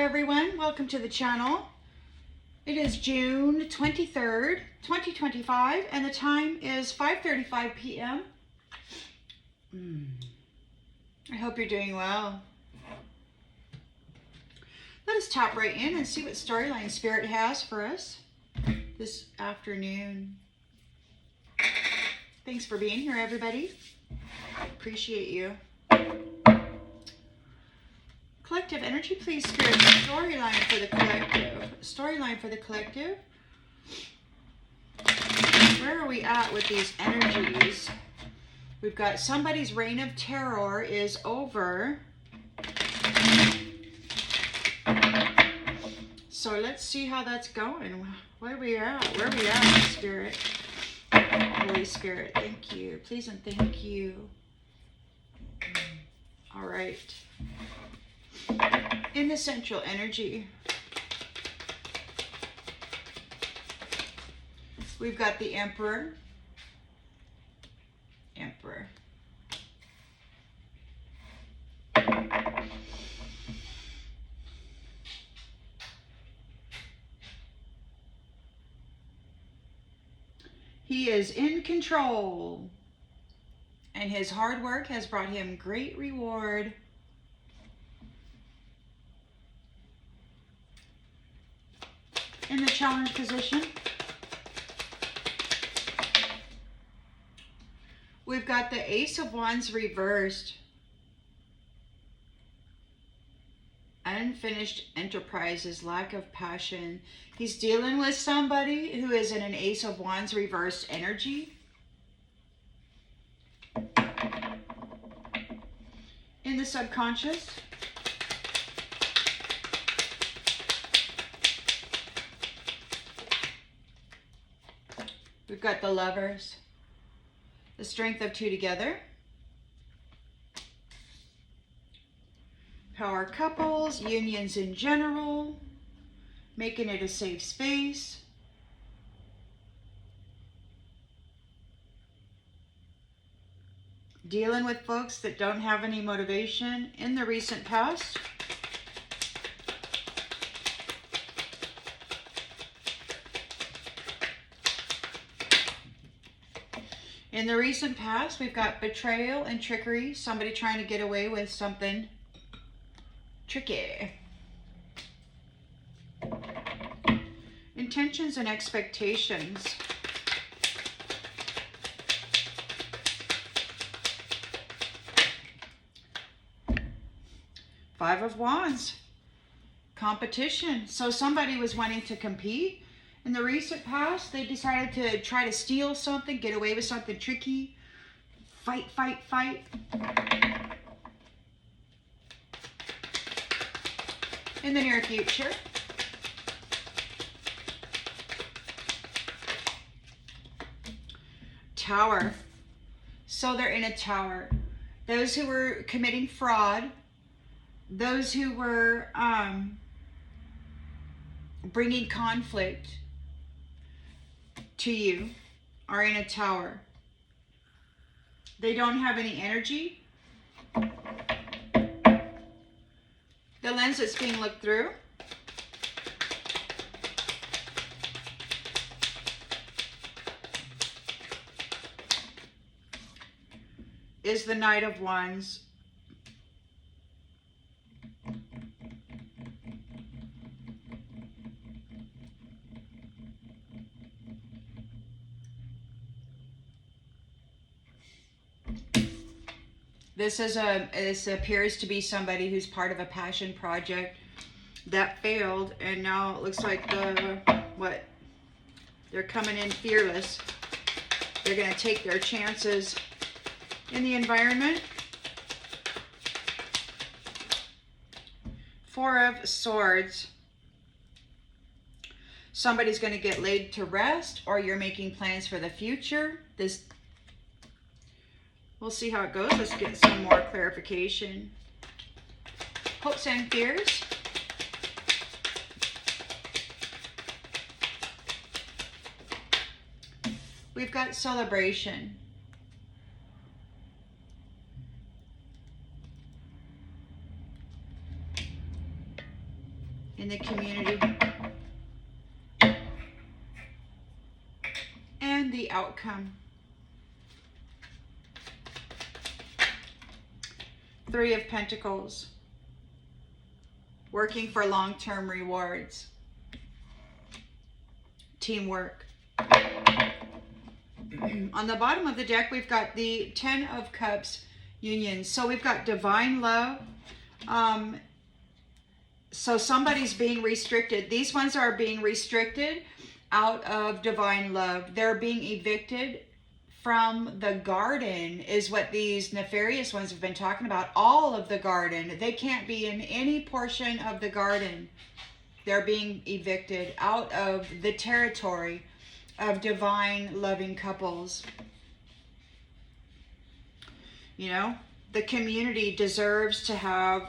everyone, welcome to the channel. It is June 23rd, 2025, and the time is 5:35 p.m. I hope you're doing well. Let us tap right in and see what storyline Spirit has for us this afternoon. Thanks for being here, everybody. Appreciate you. Collective energy, please, Spirit. Storyline for the collective. Storyline for the collective. Where are we at with these energies? We've got somebody's reign of terror is over. So let's see how that's going. Where are we at? Where are we at, Spirit? Holy Spirit, thank you. Please and thank you. All right. In the central energy, we've got the Emperor. Emperor. He is in control, and his hard work has brought him great reward. In the challenge position, we've got the Ace of Wands reversed. Unfinished enterprises, lack of passion. He's dealing with somebody who is in an Ace of Wands reversed energy. In the subconscious, we've got the Lovers, the strength of two together. Power couples, unions in general, making it a safe space. Dealing with folks that don't have any motivation in the recent past. In the recent past, we've got betrayal and trickery, somebody trying to get away with something tricky. Intentions and expectations. Five of Wands. Competition. So somebody was wanting to compete. In the recent past, they decided to try to steal something, get away with something tricky. Fight, fight, fight. In the near future, Tower. So they're in a tower. Those who were committing fraud, those who were bringing conflict to you are in a tower. They don't have any energy. The lens that's being looked through is the Knight of Wands. This appears to be somebody who's part of a passion project that failed, and now it looks like they're coming in fearless. They're going to take their chances in the environment. Four of Swords. Somebody's going to get laid to rest, or you're making plans for the future. We'll see how it goes. Let's get some more clarification. Hopes and fears. We've got celebration. in the community. And the outcome. 3 of Pentacles. Working for long-term rewards. Teamwork. On the bottom of the deck, we've got the 10 of Cups, union. So we've got divine love. So somebody's being restricted. These ones are being restricted out of divine love. They're being evicted from the garden, is what these nefarious ones have been talking about. All of the garden. They can't be in any portion of the garden. They're being evicted out of the territory of divine loving couples. You know, the community deserves to have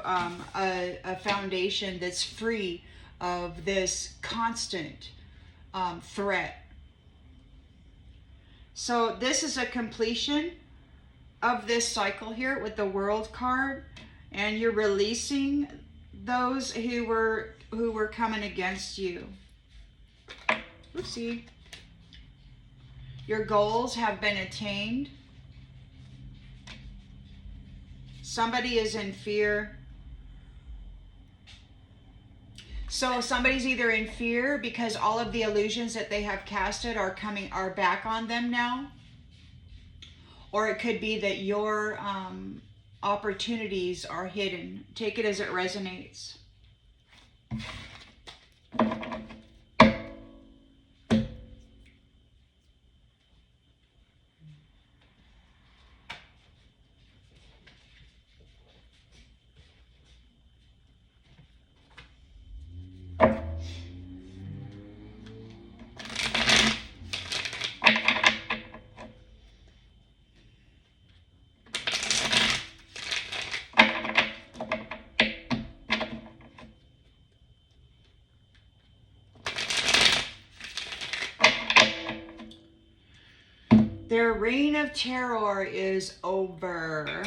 a foundation that's free of this constant threat. So this is a completion of this cycle here with the World card, and you're releasing those who were coming against you. Oopsie. Your goals have been attained. Somebody is in fear. So somebody's either in fear because all of the illusions that they have casted are back on them now. Or it could be that your opportunities are hidden. Take it as it resonates. Their reign of terror is over.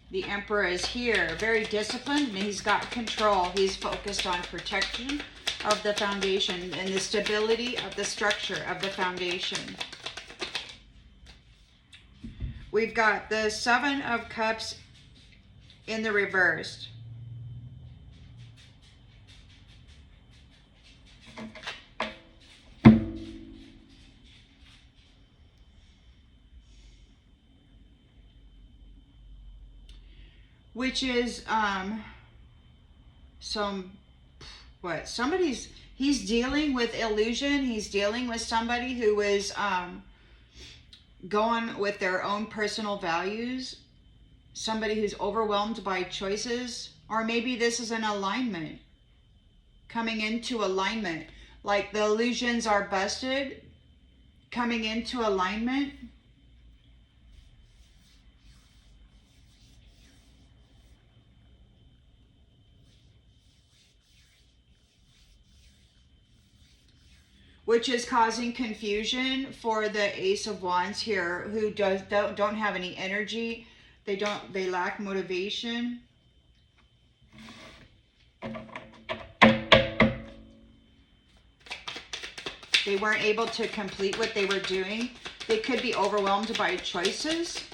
The Emperor is here, very disciplined, and he's got control. He's focused on protection of the foundation and the stability of the structure of the foundation. We've got the 7 of Cups in the reverse. Which is he's dealing with illusion. He's dealing with somebody who is going with their own personal values, somebody who's overwhelmed by choices, or maybe this is an alignment, coming into alignment, like the illusions are busted, coming into alignment. Which is causing confusion for the Ace of Wands here, who don't have any energy. They lack motivation. They weren't able to complete what they were doing. They could be overwhelmed by choices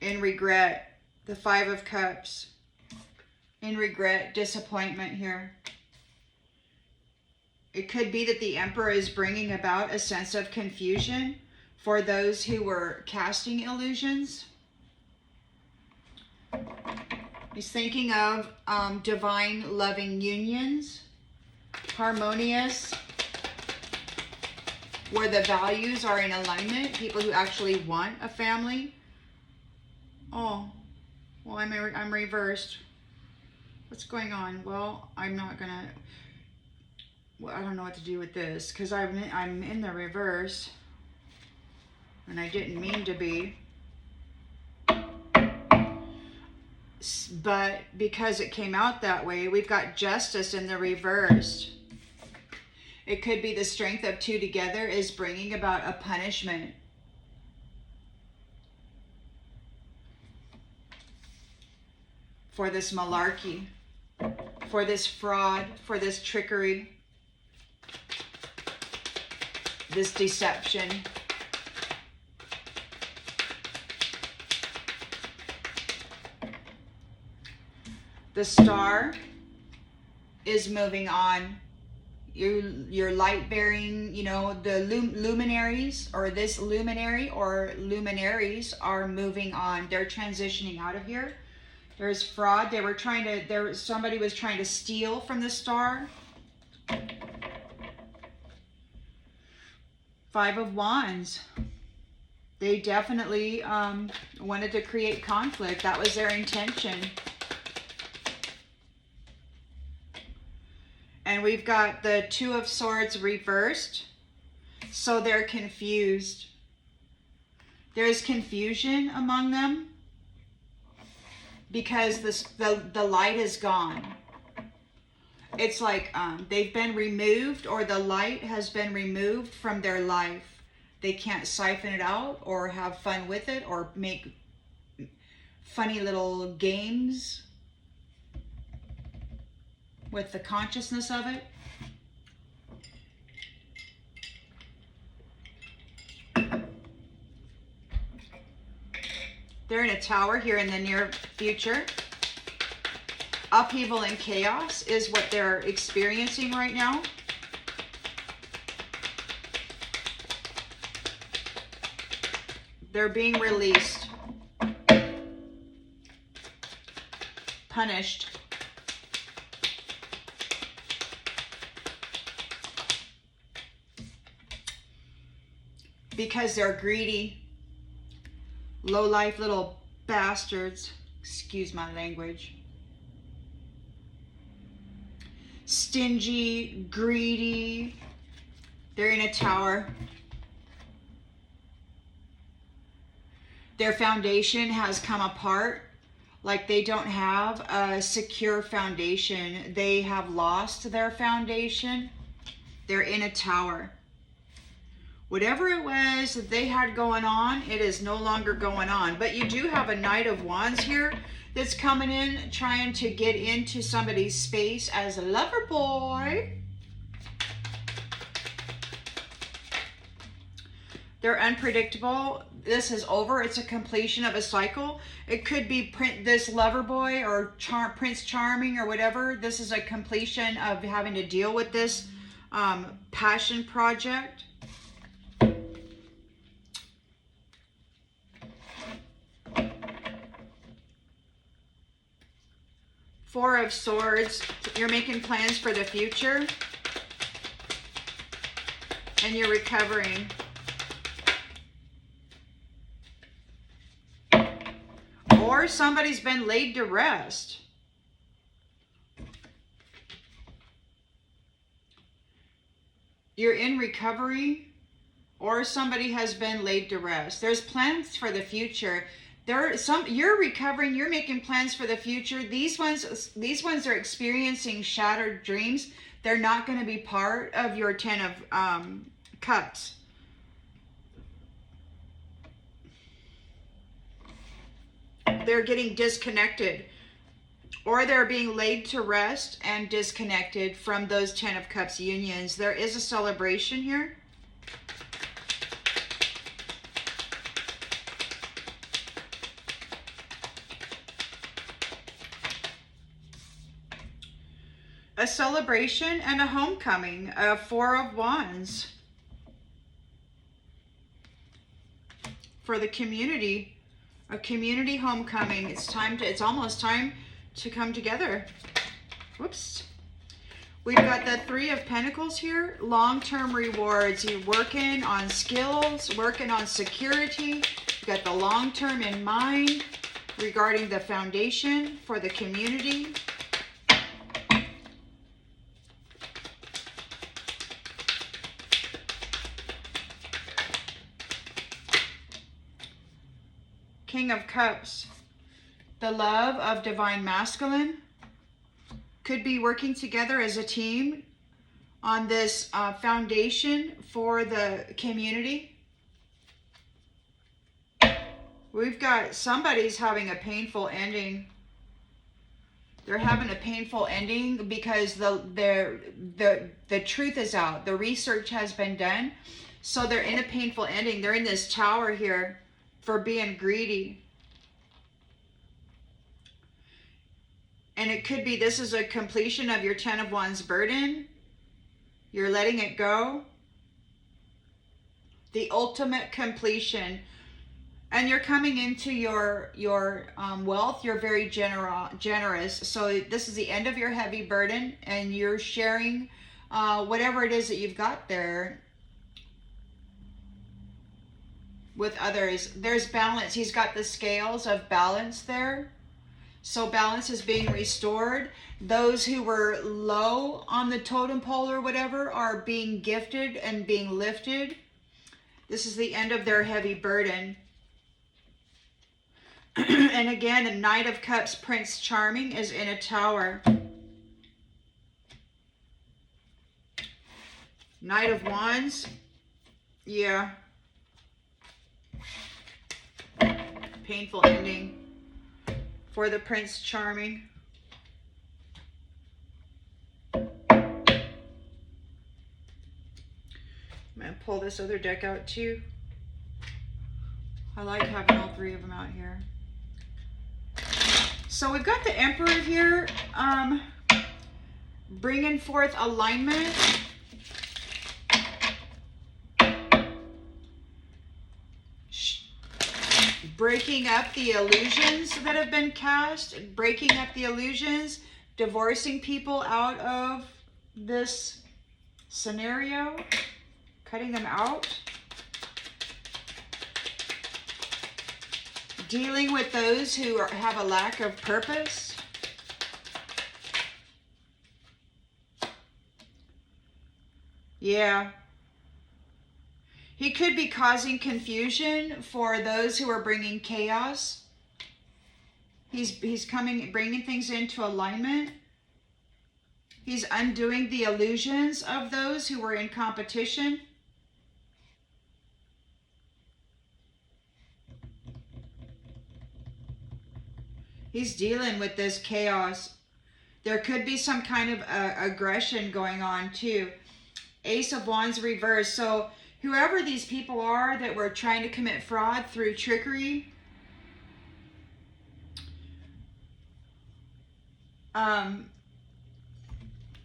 and regret. The 5 of Cups. In regret, disappointment here. It could be that the Emperor is bringing about a sense of confusion for those who were casting illusions. He's thinking of divine loving unions, harmonious, where the values are in alignment, people who actually want a family. Oh, well, I'm reversed. What's going on? Well, I'm not gonna... Well, I don't know what to do with this because I'm in the reverse and I didn't mean to be, but because it came out that way, we've got justice in the reverse. It could be the strength of two together is bringing about a punishment. For this malarkey, for this fraud, for this trickery, this deception. The star is moving on. Your light bearing, you know, the luminaries, or this luminary or luminaries are moving on. They're transitioning out of here. There's fraud. They were trying to, somebody was trying to steal from the star. Five of Wands. They definitely wanted to create conflict. That was their intention. And we've got the Two of Swords reversed. So they're confused. There's confusion among them because the light is gone. It's like they've been removed, or the light has been removed from their life. They can't siphon it out or have fun with it or make funny little games with the consciousness of it. They're in a tower here in the near future. Upheaval and chaos is what they're experiencing right now. They're being released, punished. Because they're greedy, low-life little bastards. Excuse my language. Stingy, greedy. They're in a tower. Their foundation has come apart. Like they don't have a secure foundation. They have lost their foundation. They're in a tower. Whatever it was that they had going on, it is no longer going on. But you do have a Knight of Wands here that's coming in, trying to get into somebody's space as a lover boy. They're unpredictable. This is over. It's a completion of a cycle. It could be this lover boy or Prince Charming or whatever. This is a completion of having to deal with this passion project. Four of Swords. You're making plans for the future. And you're recovering. Or somebody's been laid to rest. You're in recovery, or somebody has been laid to rest. There's plans for the future. You're recovering, you're making plans for the future. These ones are experiencing shattered dreams. They're not going to be part of your 10 of Cups. They're getting disconnected, or they're being laid to rest and disconnected from those 10 of Cups unions. There is a celebration here. A celebration and a homecoming. A Four of Wands. For the community. A community homecoming. It's almost time to come together. Whoops. We've got the Three of Pentacles here. Long-term rewards. You're working on skills, working on security. You've got the long-term in mind regarding the foundation for the community. King of Cups. The love of divine masculine. Could be working together as a team, on this foundation for the community. We've got somebody's having a painful ending. They're having a painful ending because the truth is out. The research has been done. So they're in a painful ending. They're in this tower here for being greedy. And it could be this is a completion of your 10 of Wands burden. You're letting it go. The ultimate completion. And you're coming into your wealth. You're very generous. So this is the end of your heavy burden, and you're sharing whatever it is that you've got there with others. There's balance. He's got the scales of balance there. So balance is being restored. Those who were low on the totem pole or whatever are being gifted and being lifted. This is the end of their heavy burden. And again, the Knight of Cups, Prince Charming, is in a tower. Knight of Wands. Yeah. Painful ending for the Prince Charming. I'm going to pull this other deck out too. I like having all three of them out here. So we've got the Emperor here, bringing forth alignment. Breaking up the illusions that have been cast, breaking up the illusions, divorcing people out of this scenario, cutting them out. Dealing with those who have a lack of purpose. Yeah. He could be causing confusion for those who are bringing chaos. He's coming, bringing things into alignment. He's undoing the illusions of those who were in competition. He's dealing with this chaos. There could be some kind of aggression going on too. Ace of Wands reversed. So whoever these people are that were trying to commit fraud through trickery,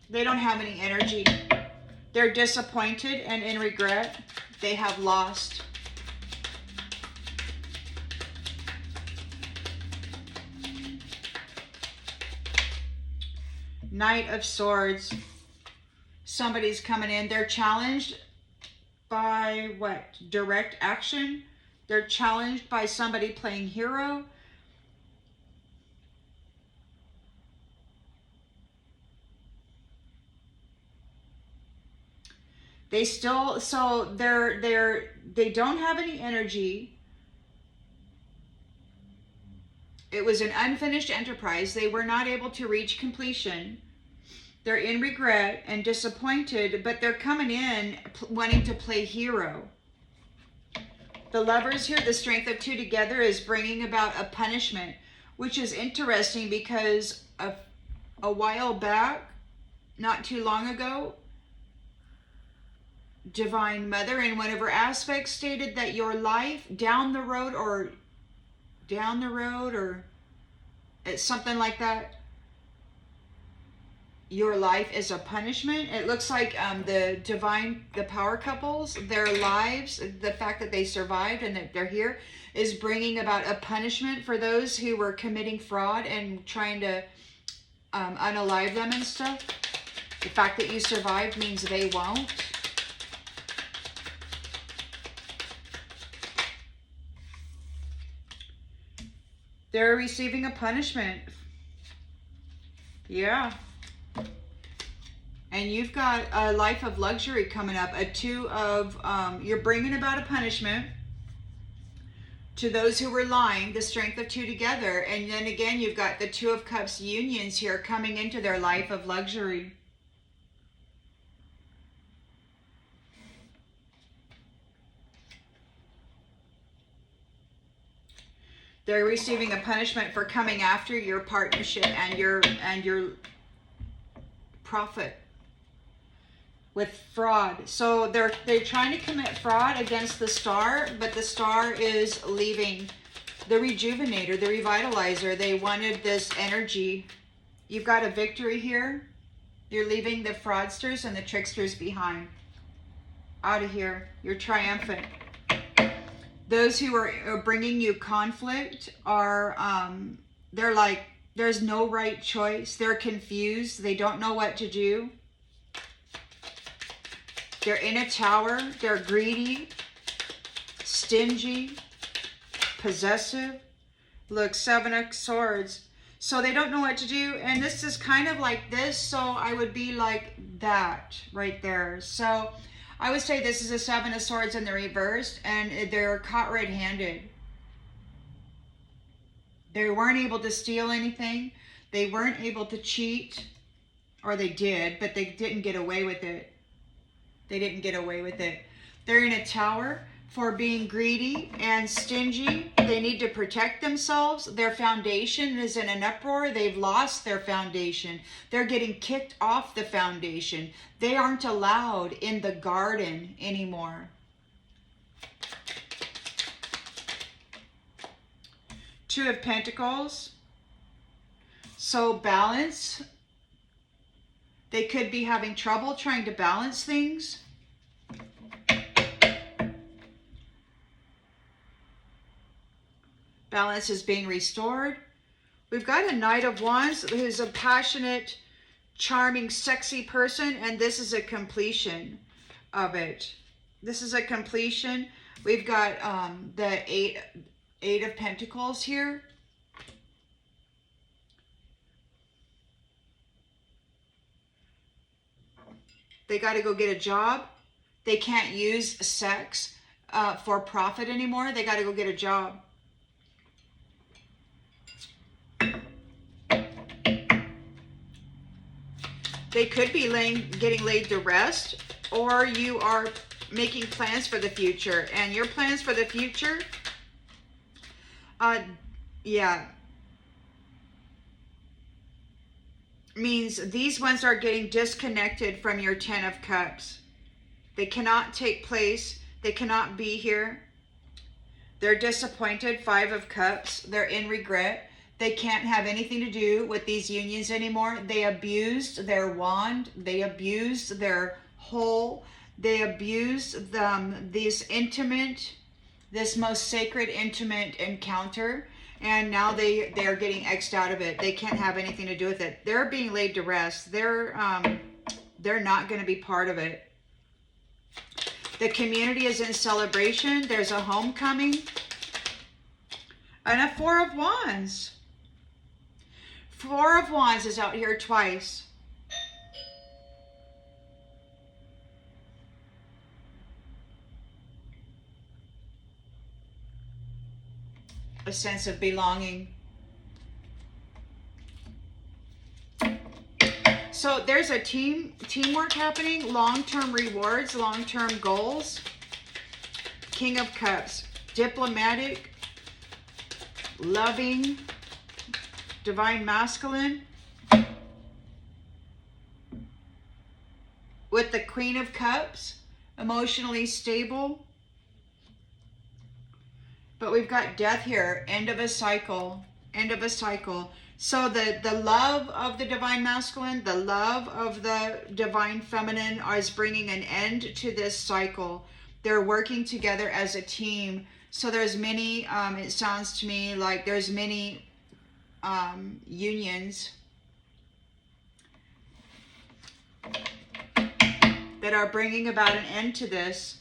they don't have any energy. They're disappointed and in regret. They have lost. Knight of Swords. Somebody's coming in. They're challenged by what? Direct action. They're challenged by somebody playing hero. They still, so they don't have any energy. It was an unfinished enterprise. They were not able to reach completion. They're in regret and disappointed, but they're coming in wanting to play hero. The Lovers here, the Strength of Two together, is bringing about a punishment, which is interesting because a while back, not too long ago, Divine Mother in one of her aspects stated that your life down the road or it's something like that, your life is a punishment. It looks like the power couples, their lives, the fact that they survived and that they're here is bringing about a punishment for those who were committing fraud and trying to unalive them and stuff. The fact that you survived means they won't. They're receiving a punishment. Yeah. And you've got a life of luxury coming up. A two of, you're bringing about a punishment to those who were lying, the Strength of Two together. And then again, you've got the Two of Cups unions here coming into their life of luxury. They're receiving a punishment for coming after your partnership and your profit with fraud. So they're trying to commit fraud against the star, but the star is leaving. The rejuvenator, the revitalizer. They wanted this energy. You've got a victory here. You're leaving the fraudsters and the tricksters behind. Out of here. You're triumphant. Those who are bringing you conflict are, they're like, there's no right choice. They're confused. They don't know what to do. They're in a tower. They're greedy, stingy, possessive. Look, 7 of Swords. So they don't know what to do. And this is kind of like this. So I would be like that right there. So I would say this is a 7 of Swords in the reverse. And they're caught red-handed. They weren't able to steal anything. They weren't able to cheat. Or they did, but they didn't get away with it. They didn't get away with it. They're in a tower for being greedy and stingy. They need to protect themselves. Their foundation is in an uproar. They've lost their foundation. They're getting kicked off the foundation. They aren't allowed in the garden anymore. Two of Pentacles. So balance. They could be having trouble trying to balance things. Balance is being restored. We've got a Knight of Wands who's a passionate, charming, sexy person, and this is a completion of it. This is a completion. We've got the Eight of Pentacles here. They got to go get a job. They can't use sex for profit anymore. They got to go get a job. They could be getting laid to rest, or you are making plans for the future. And your plans for the future, means these ones are getting disconnected from your 10 of Cups. They cannot take place. They cannot be here. They're disappointed. 5 of Cups. They're in regret. They can't have anything to do with these unions anymore. They abused their wand. They abused their hole. They abused this most sacred, intimate encounter. And now they are getting X'd out of it. They can't have anything to do with it. They're being laid to rest. They're not going to be part of it. The community is in celebration. There's a homecoming. And a 4 of Wands. 4 of Wands is out here twice. A sense of belonging. So there's a teamwork happening, long-term rewards, long-term goals. King of Cups, diplomatic, loving, divine masculine. With the Queen of Cups, emotionally stable. But we've got death here, end of a cycle, end of a cycle. So the love of the divine masculine, the love of the divine feminine is bringing an end to this cycle. They're working together as a team. So there's many, it sounds to me like there's many unions that are bringing about an end to this.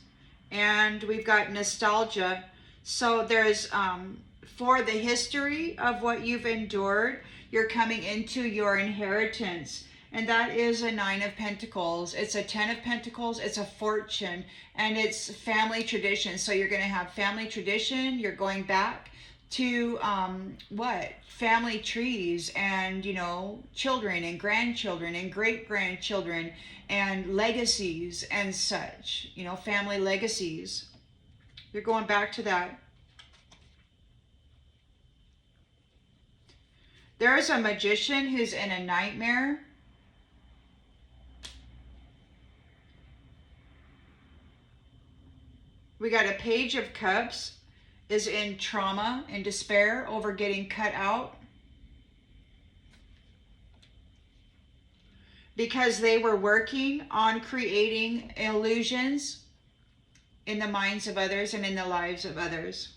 And we've got nostalgia. So there's, for the history of what you've endured, you're coming into your inheritance. And that is a 9 of Pentacles. It's a 10 of Pentacles. It's a fortune. And it's family tradition. So you're going to have family tradition. You're going back to, family trees and, children and grandchildren and great-grandchildren and legacies and such. Family legacies. You're going back to that. There is a magician who's in a nightmare. We got a Page of Cups is in trauma and despair over getting cut out because they were working on creating illusions in the minds of others and in the lives of others.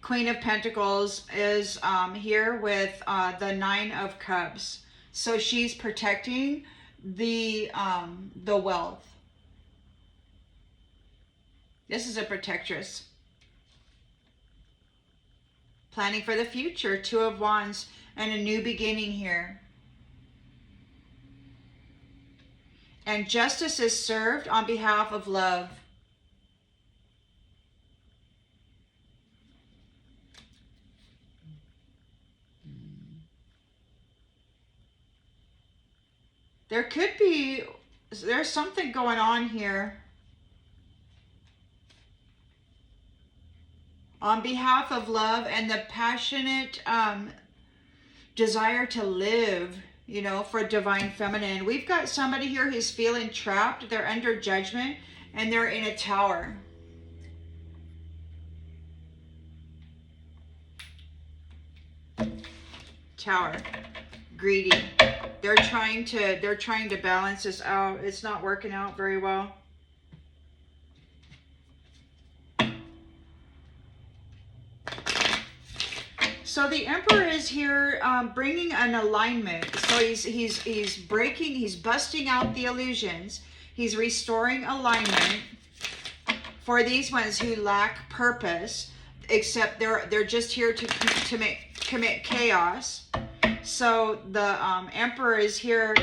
Queen of Pentacles is here with the Nine of Cups. So she's protecting the wealth. This is a protectress. Planning for the future. Two of Wands and a new beginning here. And justice is served on behalf of love. There's something going on here. On behalf of love and the passionate desire to live, you know, for divine feminine. We've got somebody here who's feeling trapped. They're under judgment and they're in a tower. Tower. Greedy. They're trying to balance this out. It's not working out very well. So the Emperor is here bringing an alignment. So he's busting out the illusions. He's restoring alignment for these ones who lack purpose, except they're just here to commit chaos. So the Emperor is here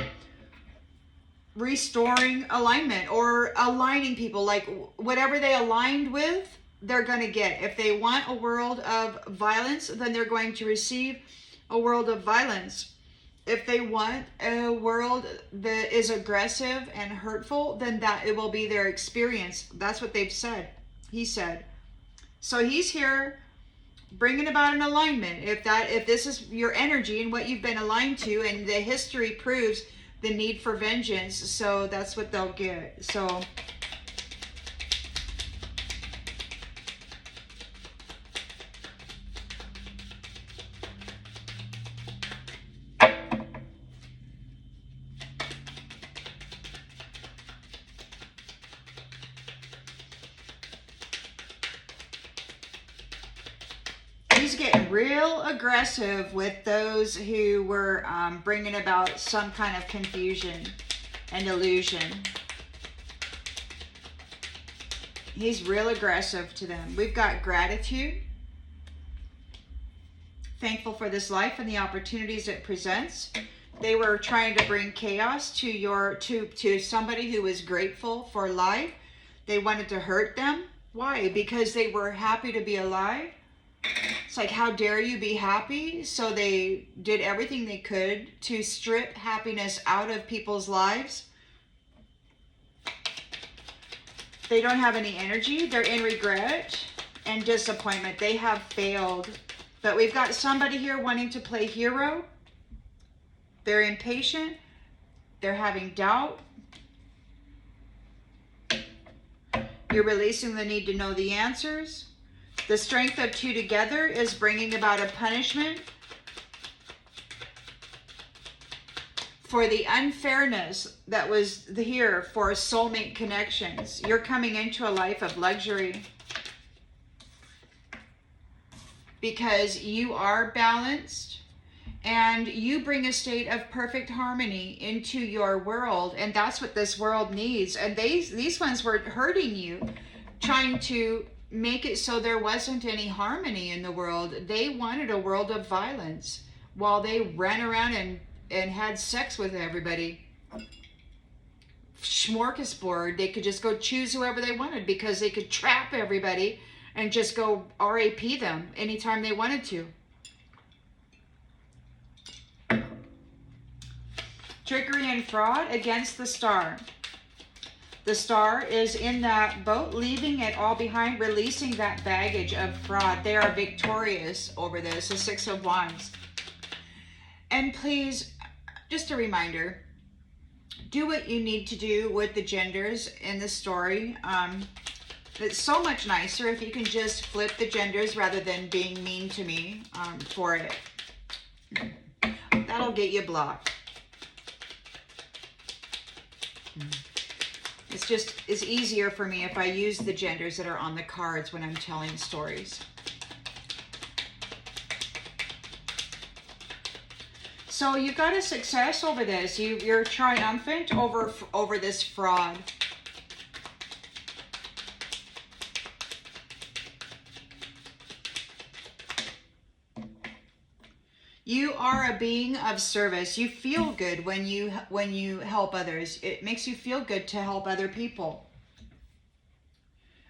restoring alignment or aligning people, like whatever they aligned with, they're going to get. If they want a world of violence, then they're going to receive a world of violence. If they want a world that is aggressive and hurtful, then that it will be their experience. That's what they've said. He said. So he's here bringing about an alignment. If this is your energy and what you've been aligned to, and the history proves the need for vengeance, so that's what they'll get. So he's getting real aggressive with those who were bringing about some kind of confusion and illusion. He's real aggressive to them. We've got gratitude. Thankful for this life and the opportunities it presents. They were trying to bring chaos to somebody who was grateful for life. They wanted to hurt them. Why? Because they were happy to be alive. It's like, how dare you be happy? So they did everything they could to strip happiness out of people's lives. They don't have any energy. They're in regret and disappointment. They have failed. But we've got somebody here wanting to play hero. They're impatient. They're having doubt. You're releasing the need to know the answers. The strength of two together is bringing about a punishment for the unfairness that was here for soulmate connections. You're coming into a life of luxury because you are balanced and you bring a state of perfect harmony into your world, and that's what this world needs. And these ones were hurting you, trying to make it so there wasn't any harmony in the world. They wanted a world of violence while they ran around and had sex with everybody. Smorgasbord. They could just go choose whoever they wanted because they could trap everybody and just go RAP them anytime they wanted to. Trickery and fraud against the Star. The Star is in that boat, leaving it all behind, releasing that baggage of fraud. They are victorious over this, the Six of Wands. And please, just a reminder, do what you need to do with the genders in the story. It's so much nicer if you can just flip the genders rather than being mean to me for it. That'll get you blocked. It's easier for me if I use the genders that are on the cards when I'm telling stories. So you've got a success over this. You're triumphant over this fraud. You are a being of service. You feel good when you help others. It makes you feel good to help other people.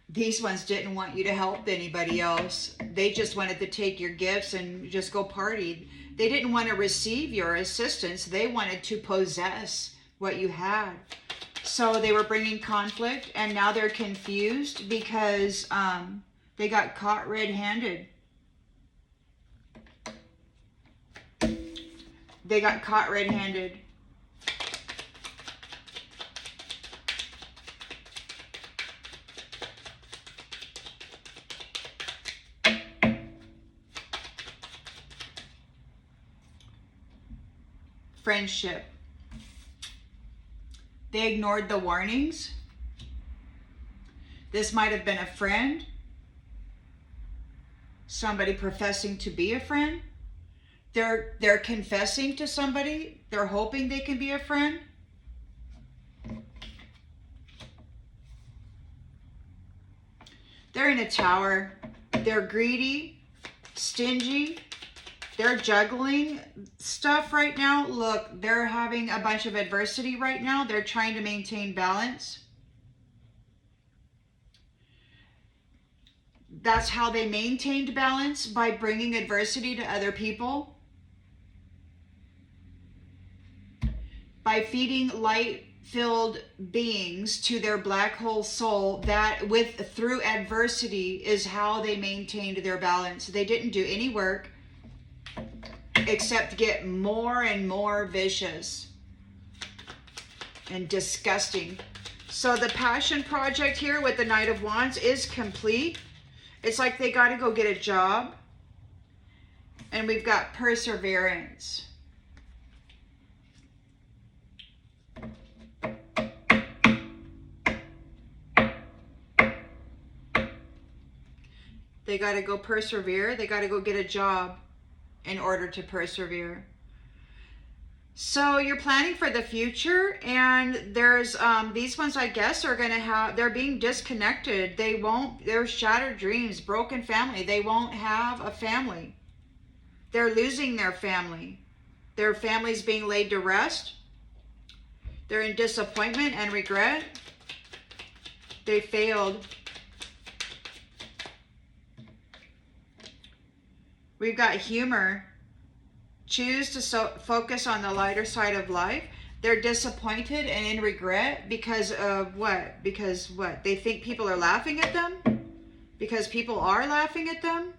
These ones didn't want you to help anybody else. They just wanted to take your gifts and just go party. They didn't want to receive your assistance. They wanted to possess what you had. So they were bringing conflict, and now they're confused because they got caught red-handed. They got caught red-handed. Friendship. They ignored the warnings. This might have been a friend. Somebody professing to be a friend. They're confessing to somebody. They're hoping they can be a friend. They're in a tower. They're greedy, stingy. They're juggling stuff right now. Look, they're having a bunch of adversity right now. They're trying to maintain balance. That's how they maintained balance, by bringing adversity to other people. By feeding light-filled beings to their black hole soul, that through adversity is how they maintained their balance. They didn't do any work except get more and more vicious and disgusting. So the passion project here with the Knight of Wands is complete. It's like they got to go get a job. And we've got perseverance. They got to go persevere. They got to go get a job in order to persevere. So you're planning for the future, and there's these ones, I guess, are going to have, they're being disconnected. They're shattered dreams, broken family. They won't have a family. They're losing their family. Their family's being laid to rest. They're in disappointment and regret. They failed. We've got humor. Choose to focus on the lighter side of life. They're disappointed and in regret because of what? Because what? They think people are laughing at them? Because people are laughing at them?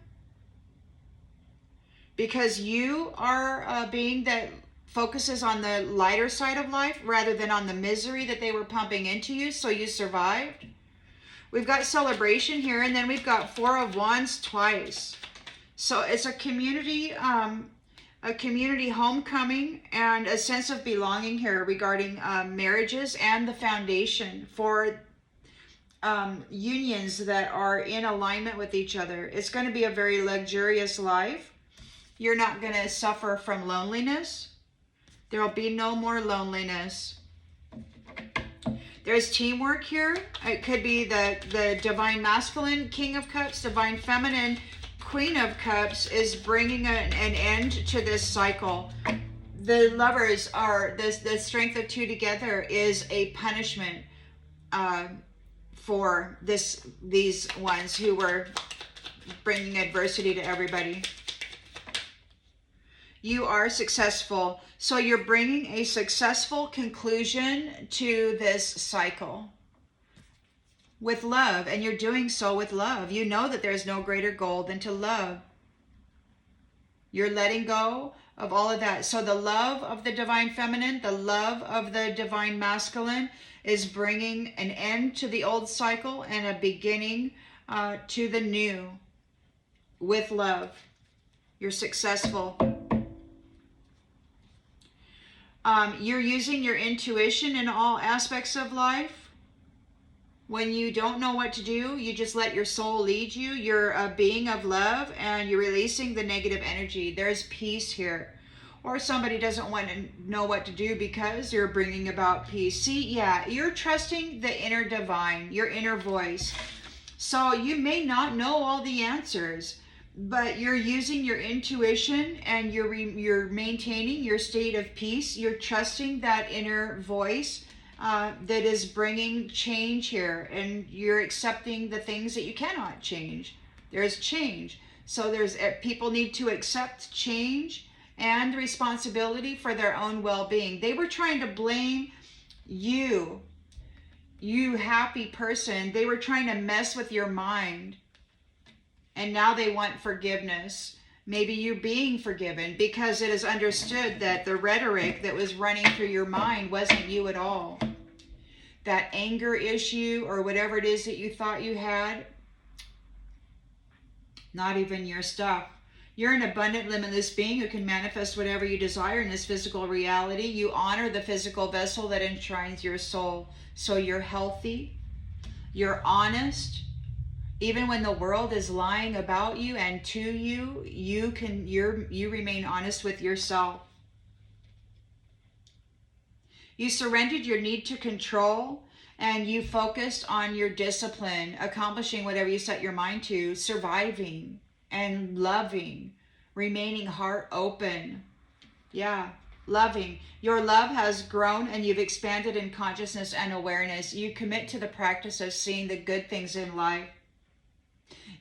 Because you are a being that focuses on the lighter side of life rather than on the misery that they were pumping into you, so you survived. We've got celebration here, and then we've got Four of Wands twice. So it's a community homecoming and a sense of belonging here regarding marriages and the foundation for unions that are in alignment with each other. It's going to be a very luxurious life. You're not going to suffer from loneliness. There will be no more loneliness. There's teamwork here. It could be the divine masculine, King of Cups, divine feminine, Queen of Cups is bringing an end to this cycle. The lovers are, the strength of two together is a punishment for these ones who were bringing adversity to everybody. You are successful. So you're bringing a successful conclusion to this cycle. with love, and you're doing so with love. You know that there's no greater goal than to love. You're letting go of all of that. So the love of the divine feminine, the love of the divine masculine is bringing an end to the old cycle and a beginning to the new with love. You're successful. You're using your intuition in all aspects of life. When you don't know what to do, you just let your soul lead you. You're a being of love and you're releasing the negative energy. There's peace here. Or somebody doesn't want to know what to do because you're bringing about peace. See, yeah, you're trusting the inner divine, your inner voice. So you may not know all the answers, but you're using your intuition and you're maintaining your state of peace. You're trusting that inner voice that is bringing change here, and you're accepting the things that you cannot change. There's change. So people need to accept change and responsibility for their own well-being. They were trying to blame you happy person. They were trying to mess with your mind. And now they want forgiveness. Maybe you being forgiven, because it is understood that the rhetoric that was running through your mind wasn't you at all. That anger issue or whatever it is that you thought you had, not even your stuff. You're an abundant, limitless being who can manifest whatever you desire in this physical reality. You honor the physical vessel that enshrines your soul. So you're healthy, you're honest. Even when the world is lying about you and to you, you remain honest with yourself. You surrendered your need to control and you focused on your discipline, accomplishing whatever you set your mind to, surviving and loving, remaining heart open. Yeah, loving. Your love has grown and you've expanded in consciousness and awareness. You commit to the practice of seeing the good things in life.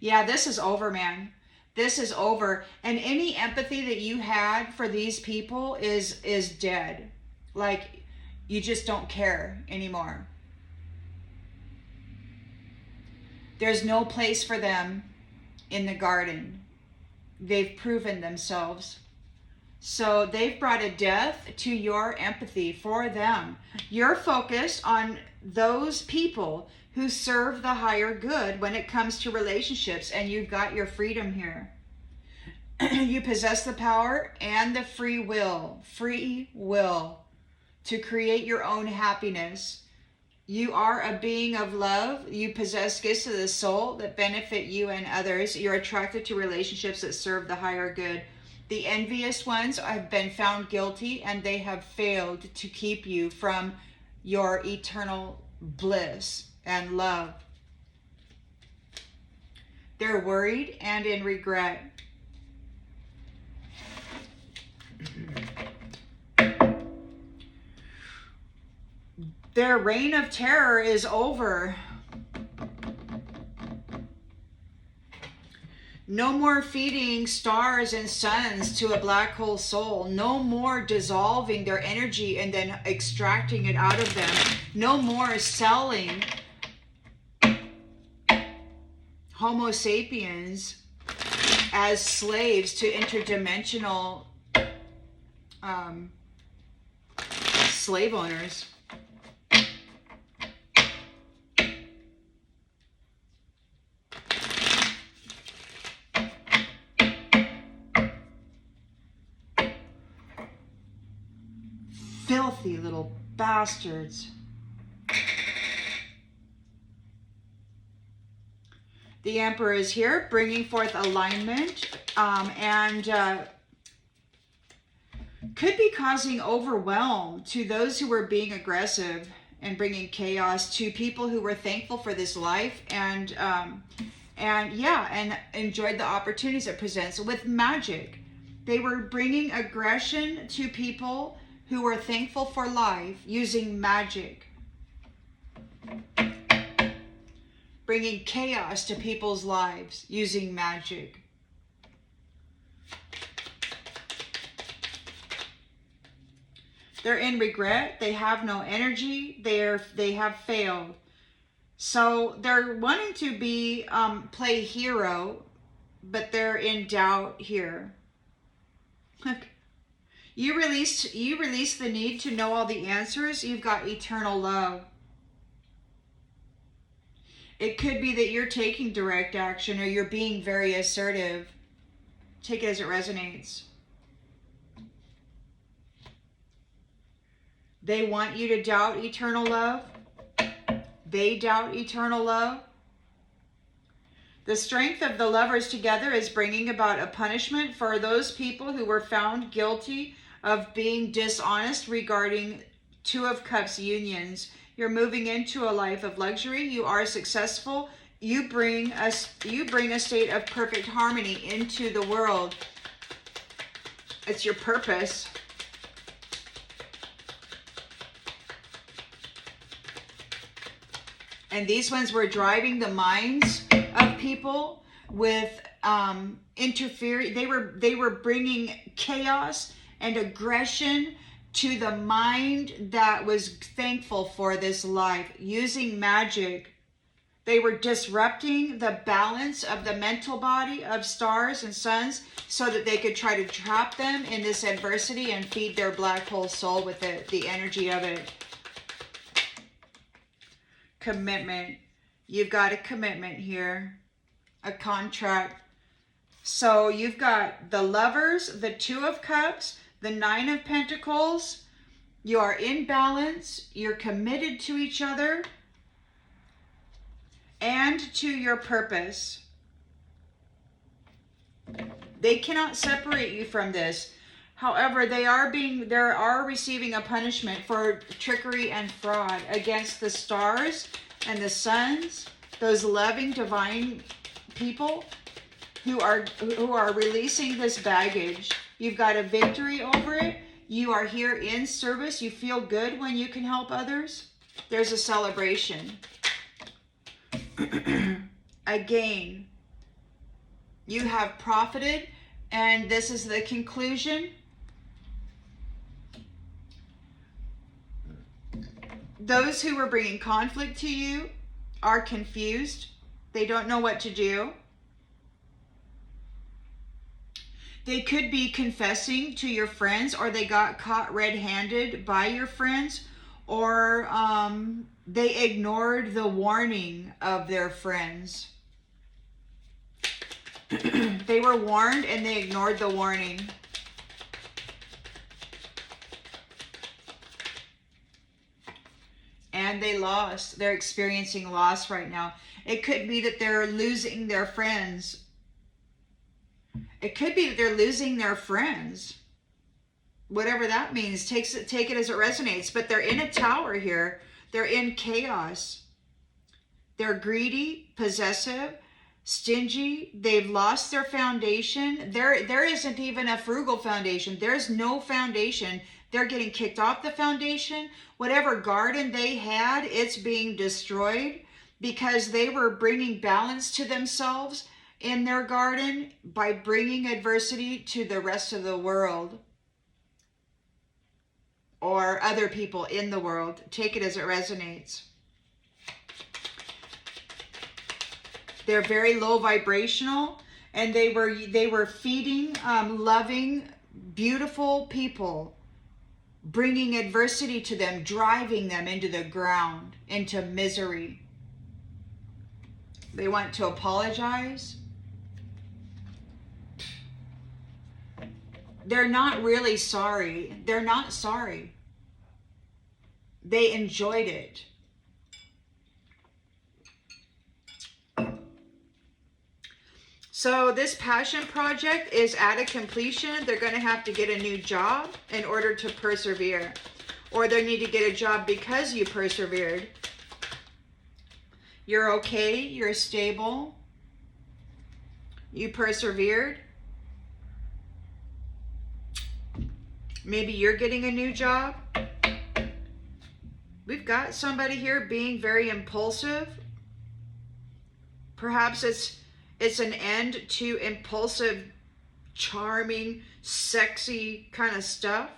Yeah, this is over, man. This is over. And any empathy that you had for these people is dead. Like, you just don't care anymore. There's no place for them in the garden. They've proven themselves. So they've brought a death to your empathy for them. You're focused on those people who serve the higher good when it comes to relationships, and you've got your freedom here. You possess the power and the free will to create your own happiness. You are a being of love. You possess gifts of the soul that benefit you and others. You're attracted to relationships that serve the higher good. The envious ones have been found guilty and they have failed to keep you from your eternal bliss and love. They're worried and in regret. Their reign of terror is over. No more feeding stars and suns to a black hole soul. No more dissolving their energy and then extracting it out of them. No more selling Homo sapiens as slaves to interdimensional slave owners. Filthy little bastards. The Emperor is here, bringing forth alignment, and could be causing overwhelm to those who were being aggressive and bringing chaos to people who were thankful for this life and enjoyed the opportunities it presents with magic. They were bringing aggression to people who were thankful for life using magic. Bringing chaos to people's lives using magic. They're in regret. They have no energy. They have failed. So they're wanting to be play hero, but they're in doubt here. You release the need to know all the answers. You've got eternal love. It could be that you're taking direct action or you're being very assertive. Take it as it resonates. They want you to doubt eternal love. They doubt eternal love. The strength of the lovers together is bringing about a punishment for those people who were found guilty of being dishonest regarding Two of Cups unions. You're moving into a life of luxury. You are successful. You bring a state of perfect harmony into the world. It's your purpose. And these ones were driving the minds of people with interfering. They were bringing chaos and aggression to the mind that was thankful for this life, using magic. They were disrupting the balance of the mental body of stars and suns so that they could try to trap them in this adversity and feed their black hole soul with the energy of it. Commitment. You've got a commitment here, a contract. So you've got the lovers, the Two of Cups, the Nine of Pentacles. You are in balance. You're committed to each other and to your purpose. They cannot separate you from this. However, they are receiving a punishment for trickery and fraud against the stars and the suns, those loving divine people who are releasing this baggage. You've got a victory over it. You are here in service. You feel good when you can help others. There's a celebration. Again, you have profited, and this is the conclusion. Those who were bringing conflict to you are confused. They don't know what to do. They could be confessing to your friends, or they got caught red-handed by your friends, or they ignored the warning of their friends. They were warned and they ignored the warning. And they lost. They're experiencing loss right now. It could be that they're losing their friends. It could be that they're losing their friends. Whatever that means, take it as it resonates. But they're in a tower here. They're in chaos. They're greedy, possessive, stingy. They've lost their foundation. There isn't even a frugal foundation. There's no foundation. They're getting kicked off the foundation. Whatever garden they had, it's being destroyed because they were bringing balance to themselves in their garden by bringing adversity to the rest of the world or other people in the world. Take it as it resonates. They're very low vibrational, and they were feeding loving, beautiful people, bringing adversity to them, driving them into the ground, into misery. They want to apologize. They're not really sorry. They're not sorry. They enjoyed it. So this passion project is at a completion. They're going to have to get a new job in order to persevere. Or they need to get a job because you persevered. You're okay. You're stable. You persevered. Maybe you're getting a new job. We've got somebody here being very impulsive. Perhaps it's an end to impulsive, charming, sexy kind of stuff.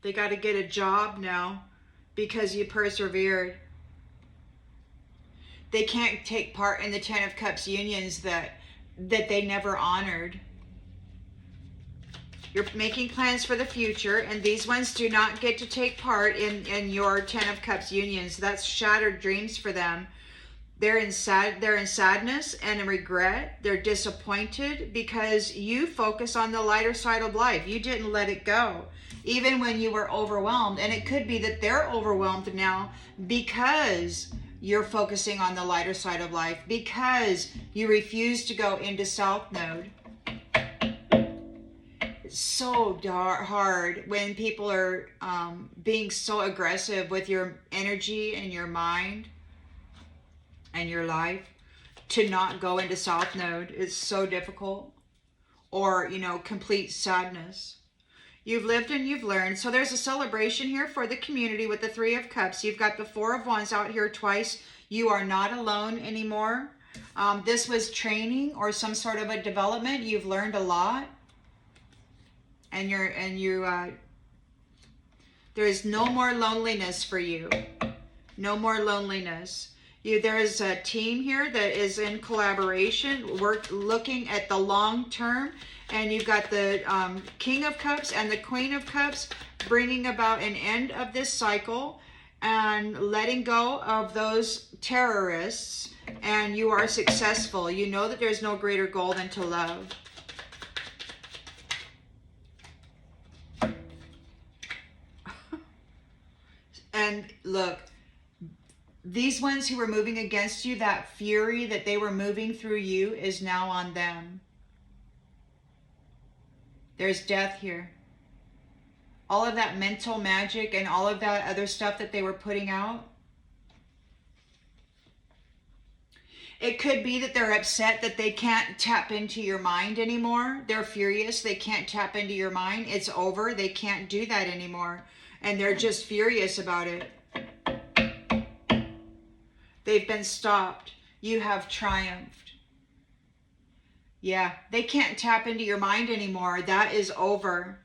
They got to get a job now because you persevered. They can't take part in the Ten of Cups unions that they never honored. You're making plans for the future, and these ones do not get to take part in your Ten of Cups unions. That's shattered dreams for them. They're in sadness and in regret. They're disappointed because you focus on the lighter side of life. You didn't let it go, even when you were overwhelmed. And it could be that they're overwhelmed now because you're focusing on the lighter side of life, because you refuse to go into South Node. It's so hard when people are being so aggressive with your energy and your mind and your life, to not go into South Node. It's so difficult. Or, you know, complete sadness. You've lived and you've learned. So there's a celebration here for the community with the Three of Cups. You've got the Four of Wands out here twice. You are not alone anymore. This was training or some sort of a development. You've learned a lot. And there is no more loneliness for you. No more loneliness. There is a team here that is in collaboration, looking at the long term, and you've got the King of Cups and the Queen of Cups bringing about an end of this cycle and letting go of those terrorists, and you are successful. You know that there's no greater goal than to love. And look, these ones who were moving against you, that fury that they were moving through you is now on them. There's death here. All of that mental magic and all of that other stuff that they were putting out. It could be that they're upset that they can't tap into your mind anymore. They're furious. They can't tap into your mind. It's over. They can't do that anymore. And they're just furious about it. They've been stopped. You have triumphed. Yeah, they can't tap into your mind anymore. That is over.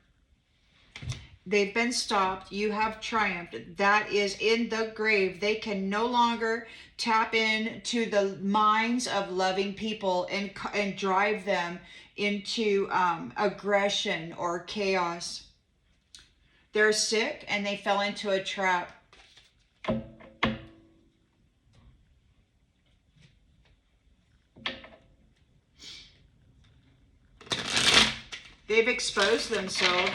They've been stopped. You have triumphed. That is in the grave. They can no longer tap into the minds of loving people and drive them into aggression or chaos. They're sick and they fell into a trap. They've exposed themselves.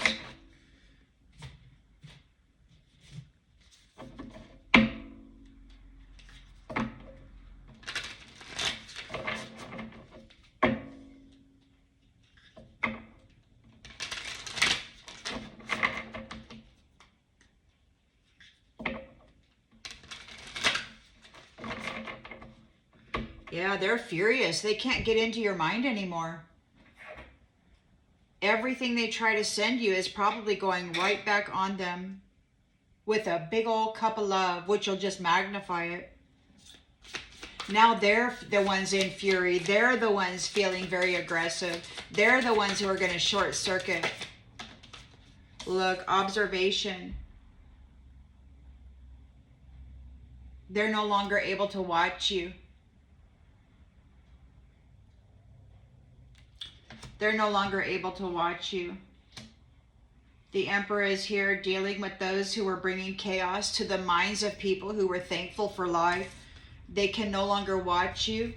Yeah, they're furious. They can't get into your mind anymore. Everything they try to send you is probably going right back on them with a big old cup of love, which will just magnify it. Now they're the ones in fury. They're the ones feeling very aggressive. They're the ones who are going to short circuit. Look, observation. They're no longer able to watch you. They're no longer able to watch you. The Emperor is here dealing with those who were bringing chaos to the minds of people who were thankful for life. They can no longer watch you.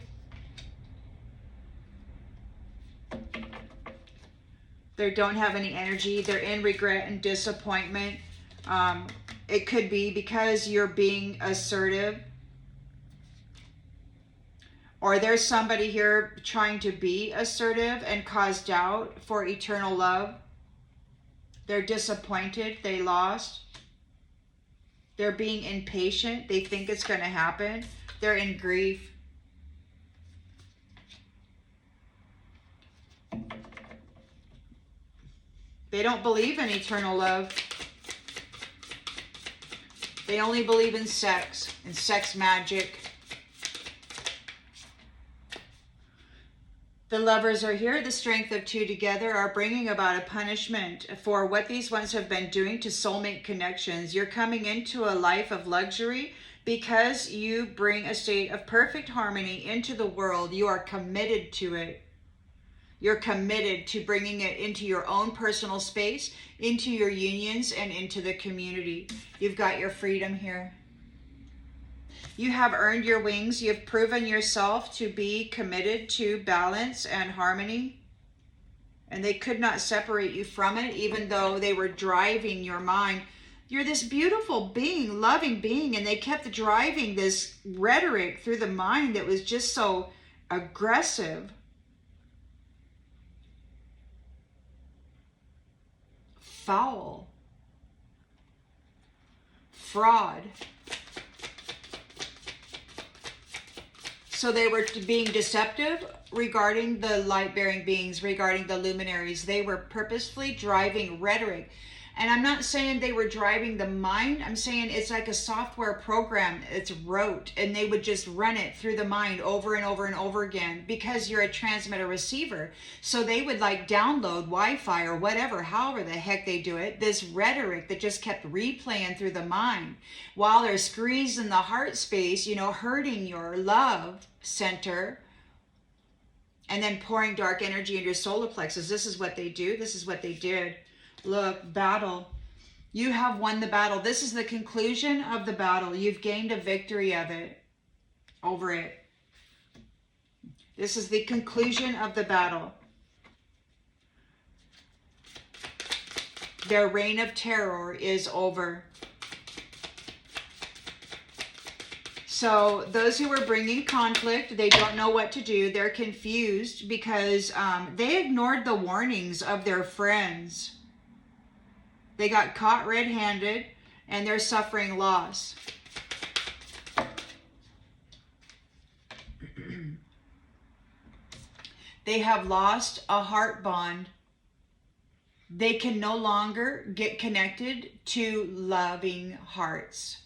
They don't have any energy. They're in regret and disappointment. It could be because you're being assertive. Or there's somebody here trying to be assertive and cause doubt for eternal love. They're disappointed. They lost. They're being impatient. They think it's going to happen. They're in grief. They don't believe in eternal love. They only believe in sex and sex magic. The lovers are here. The strength of two together are bringing about a punishment for what these ones have been doing to soulmate connections. You're coming into a life of luxury. Because you bring a state of perfect harmony into the world, you are committed to it. You're committed to bringing it into your own personal space, into your unions, and into the community. You've got your freedom here. You have earned your wings. You've proven yourself to be committed to balance and harmony. And they could not separate you from it, even though they were driving your mind. You're this beautiful being, loving being, and they kept driving this rhetoric through the mind that was just so aggressive. Foul. Fraud. So they were being deceptive regarding the light-bearing beings, regarding the luminaries. They were purposefully driving rhetoric. And I'm not saying they were driving the mind. I'm saying it's like a software program. It's wrote, and they would just run it through the mind over and over and over again, because you're a transmitter receiver. So they would like download Wi-Fi or whatever, however the heck they do it, this rhetoric that just kept replaying through the mind while they're squeezing the heart space, you know, hurting your love center, and then pouring dark energy into your solar plexus. This is what they do. This is what they did. Look, battle. You have won the battle. This is the conclusion of the battle. You've gained a victory of it, over it. This is the conclusion of the battle. Their reign of terror is over. So those who were bringing conflict, they don't know what to do. They're confused because they ignored the warnings of their friends. They got caught red-handed, and they're suffering loss. They have lost a heart bond. They can no longer get connected to loving hearts.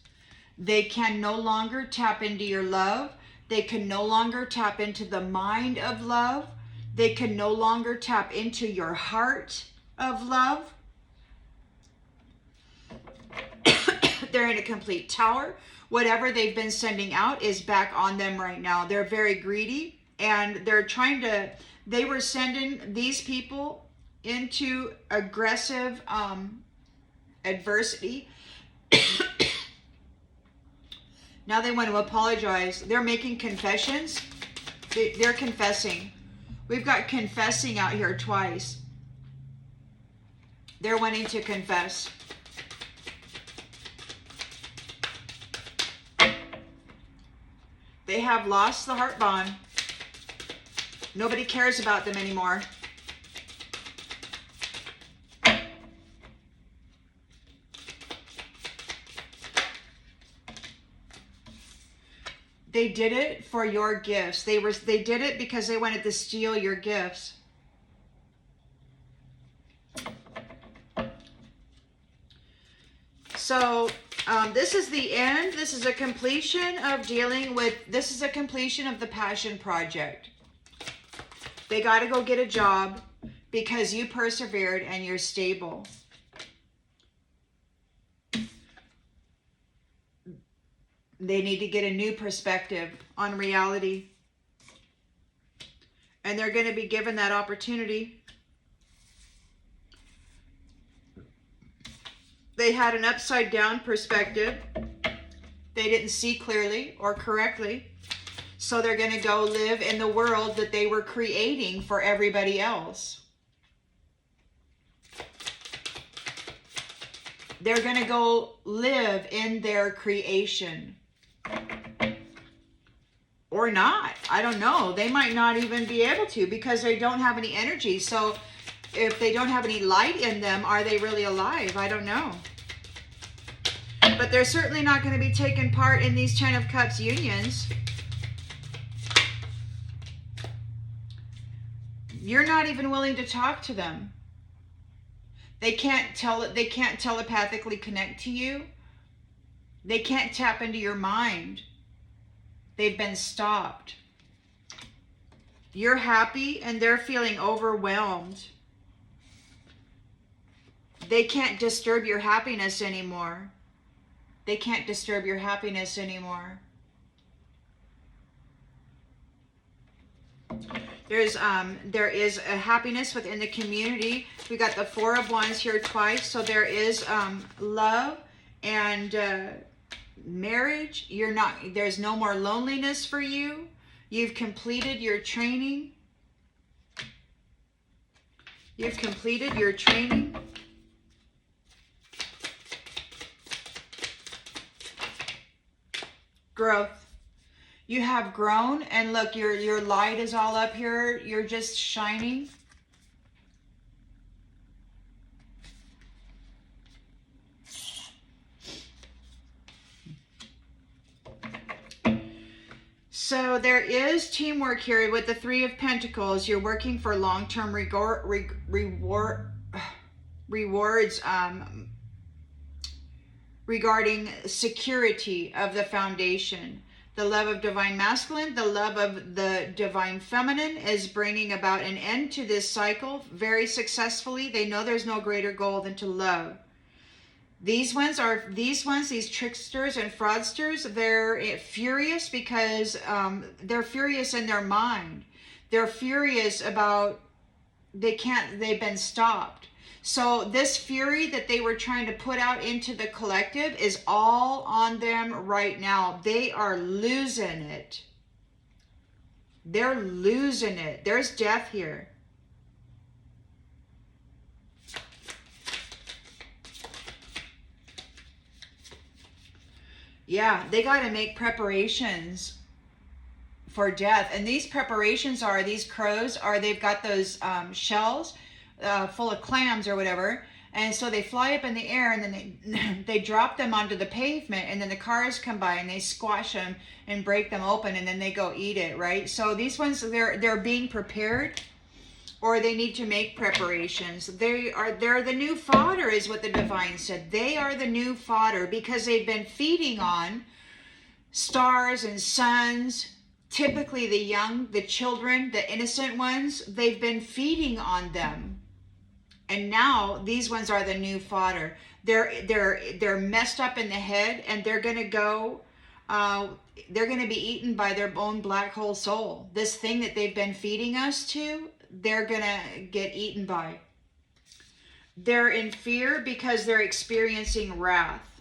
They can no longer tap into your love. They can no longer tap into the mind of love. They can no longer tap into your heart of love. They're in a complete tower. Whatever they've been sending out is back on them right now. They're very greedy, and they're trying to, they were sending these people into aggressive adversity. Now they want to apologize. They're making confessions. They're confessing. We've got confessing out here twice. They're wanting to confess. They have lost the heart bond. Nobody cares about them anymore. They did it for your gifts. They did it because they wanted to steal your gifts. So this is the end. This is a completion of dealing with, this is a completion of the passion project. They got to go get a job because you persevered and you're stable. They need to get a new perspective on reality. And they're going to be given that opportunity. They had an upside down perspective. They didn't see clearly or correctly. So they're going to go live in the world that they were creating for everybody else. They're going to go live in their creation. Or not. I don't know. They might not even be able to because they don't have any energy. So if they don't have any light in them, are they really alive? I don't know. But they're certainly not going to be taking part in these 10 of Cups unions. You're not even willing to talk to them. They can't telepathically connect to you. They can't tap into your mind. They've been stopped. You're happy and they're feeling overwhelmed. They can't disturb your happiness anymore. They can't disturb your happiness anymore. There is a happiness within the community. We got the Four of Wands here twice. So there is love and marriage. There's no more loneliness for you. You've completed your training. You've completed your training. Growth. You have grown, and look, your light is all up here. You're just shining. So there is teamwork here with the Three of Pentacles. You're working for long-term rewards regarding security of the foundation. The love of divine masculine, the love of the divine feminine is bringing about an end to this cycle very successfully. They know there's no greater goal than to love. These tricksters and fraudsters, they're furious because they're furious in their mind. They're furious about they've been stopped. So this fury that they were trying to put out into the collective is all on them right now. They are losing it. They're losing it. There's death here. Yeah, they got to make preparations for death. And these preparations are, these crows are, they've got those shells full of clams or whatever. And so they fly up in the air, and then they drop them onto the pavement, and then the cars come by and they squash them and break them open, and then they go eat it, right? So these ones, they're being prepared, or they need to make preparations. They're the new fodder, is what the divine said. They are the new fodder because they've been feeding on stars and suns. Typically the young, the children, the innocent ones, they've been feeding on them. And now these ones are the new fodder. They're messed up in the head, and they're gonna go. They're gonna be eaten by their own black hole soul. This thing that they've been feeding us to, they're gonna get eaten by. They're in fear because they're experiencing wrath.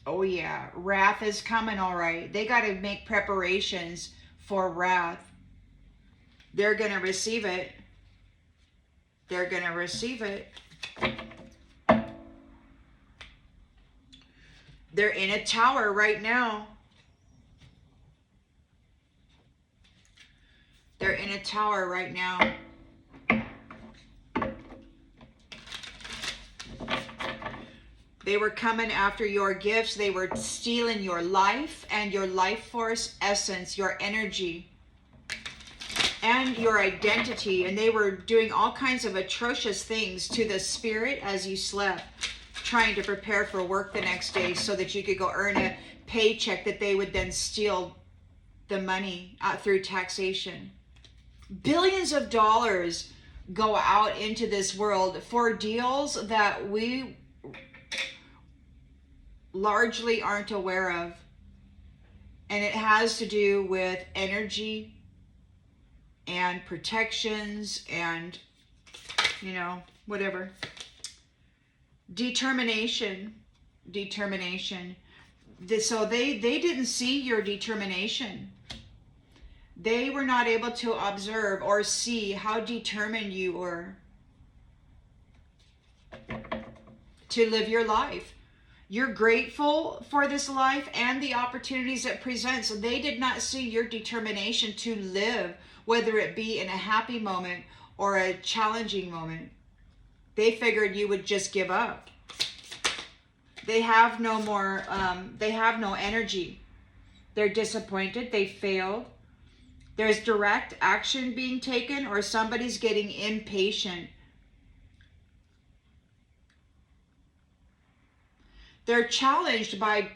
Oh yeah, wrath is coming, all right. They got to make preparations for wrath. They're gonna receive it. They're going to receive it. They're in a tower right now. They're in a tower right now. They were coming after your gifts. They were stealing your life and your life force essence, your energy, and your identity, and they were doing all kinds of atrocious things to the spirit as you slept, trying to prepare for work the next day so that you could go earn a paycheck that they would then steal the money through taxation. Billions of dollars go out into this world for deals that we largely aren't aware of, and it has to do with energy and protections and, you know, whatever. Determination. So they didn't see your determination. They were not able to observe or see how determined you were to live your life. You're grateful for this life and the opportunities it presents. They did not see your determination to live, whether it be in a happy moment or a challenging moment. They figured you would just give up. They have no more, they have no energy. They're disappointed, they failed. There's direct action being taken, or somebody's getting impatient. They're challenged by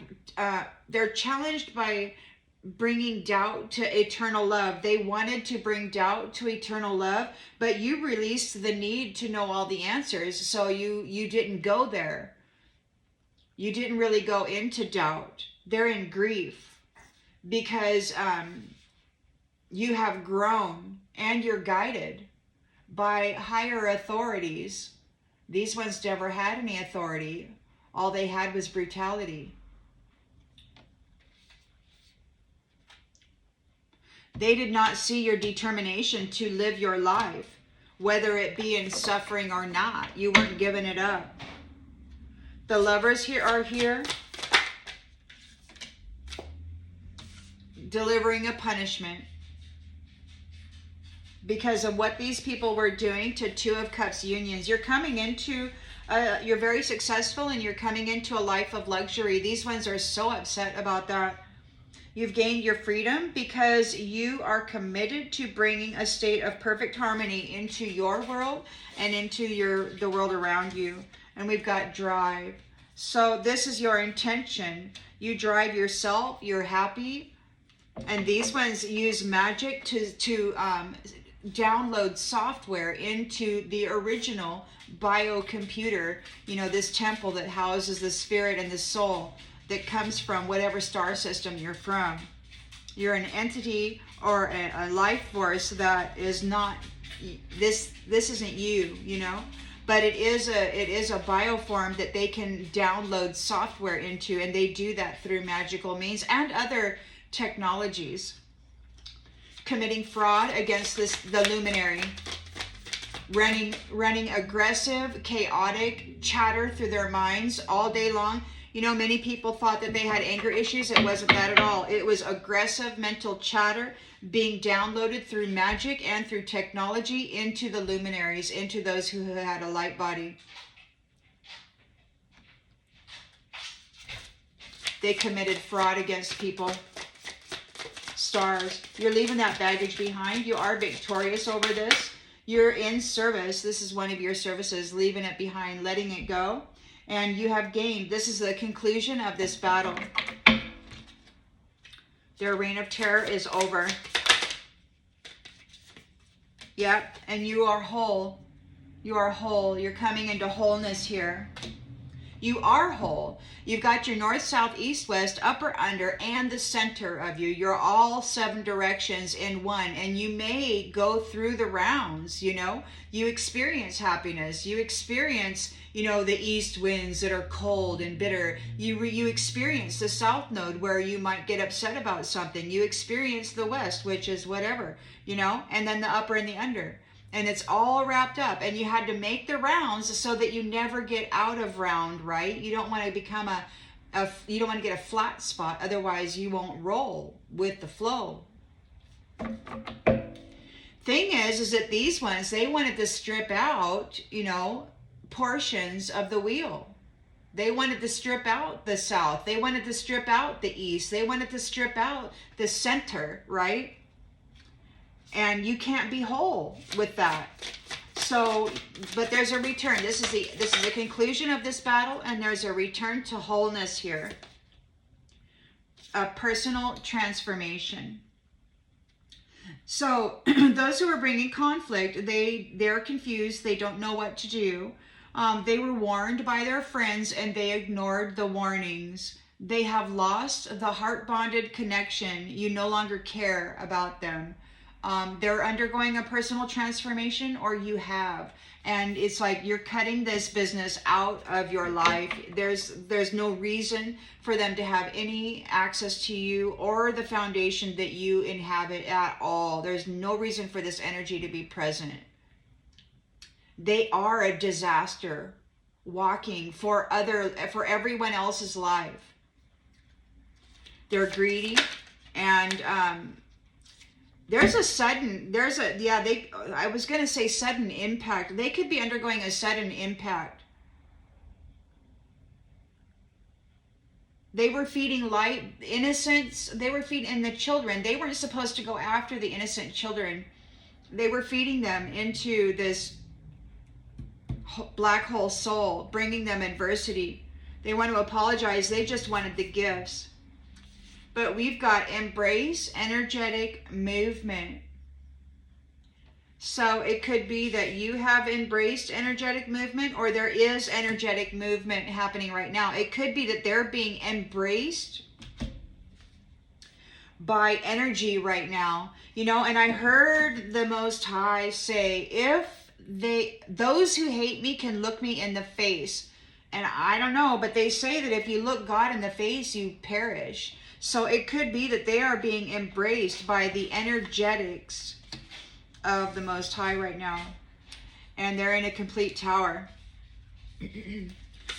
bringing doubt to eternal love. They wanted to bring doubt to eternal love, but you released the need to know all the answers, so you didn't go there. You didn't really go into doubt. They're in grief because you have grown and you're guided by higher authorities. These ones never had any authority. All they had was brutality. They did not see your determination to live your life, whether it be in suffering or not. You weren't giving it up. The Lovers here are here, delivering a punishment because of what these people were doing to Two of Cups unions. You're coming into, you're very successful and you're coming into a life of luxury. These ones are so upset about that. You've gained your freedom because you are committed to bringing a state of perfect harmony into your world and into the world around you. And we've got drive. So this is your intention. You drive yourself, you're happy. And these ones use magic to download software into the original biocomputer, you know, this temple that houses the spirit and the soul that comes from whatever star system you're from. You're an entity or a life force that is not, this isn't you, you know, but it is a bioform that they can download software into, and they do that through magical means and other technologies. Committing fraud against the luminary, running aggressive, chaotic chatter through their minds all day long. You know, many people thought that they had anger issues. It wasn't that at all. It was aggressive mental chatter being downloaded through magic and through technology into the luminaries, into those who had a light body. They committed fraud against people. Stars, you're leaving that baggage behind. You are victorious over this. You're in service. This is one of your services, leaving it behind, letting it go. And you have gained. This is the conclusion of this battle. Their reign of terror is over. Yep, and you are whole. You are whole. You're coming into wholeness here. You are whole. You've got your north, south, east, west, upper, under, and the center of you. You're all 7 directions in one. And you may go through the rounds, you know. You experience happiness. You experience, you know, the east winds that are cold and bitter. You experience the south node where you might get upset about something. You experience the west, which is whatever, you know, and then the upper and the under. And it's all wrapped up, and you had to make the rounds so that you never get out of round, right? You don't want to become you don't want to get a flat spot. Otherwise you won't roll with the flow. Thing is that these ones, they wanted to strip out, you know, portions of the wheel. They wanted to strip out the south. They wanted to strip out the east. They wanted to strip out the center, right? And you can't be whole with that. So, but there's a return. This is the conclusion of this battle, and there's a return to wholeness here. A personal transformation. So, those who are bringing conflict, they're confused. They don't know what to do. They were warned by their friends, and they ignored the warnings. They have lost the heart-bonded connection. You no longer care about them. They're undergoing a personal transformation, or you have, and it's like you're cutting this business out of your life. There's no reason for them to have any access to you or the foundation that you inhabit at all. There's no reason for this energy to be present. They are a disaster walking for everyone else's life. They're greedy, and I was going to say sudden impact. They could be undergoing a sudden impact. They were feeding light, innocence. They were feeding the children. They weren't supposed to go after the innocent children. They were feeding them into this black hole soul, bringing them adversity. They want to apologize. They just wanted the gifts. But we've got embrace, energetic movement. So it could be that you have embraced energetic movement, or there is energetic movement happening right now. It could be that they're being embraced by energy right now. You know, and I heard the Most High say, if those who hate me can look me in the face. And I don't know, but they say that if you look God in the face, you perish. So it could be that they are being embraced by the energetics of the Most High right now. And they're in a complete tower.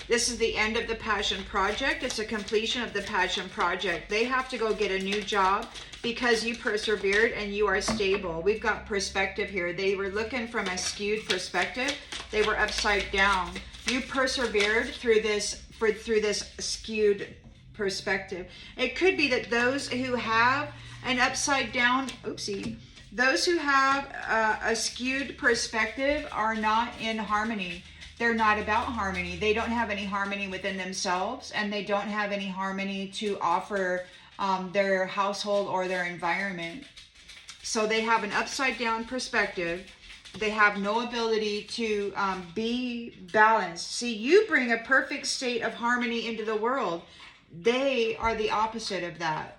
This is the end of the Passion Project. It's a completion of the Passion Project. They have to go get a new job because you persevered and you are stable. We've got perspective here. They were looking from a skewed perspective. They were upside down. You persevered through this skewed perspective. It could be that those who have an upside down, those who have a skewed perspective are not in harmony. They're not about harmony. They don't have any harmony within themselves, and they don't have any harmony to offer their household or their environment. So they have an upside down perspective. They have no ability to be balanced. See, you bring a perfect state of harmony into the world. They are the opposite of that.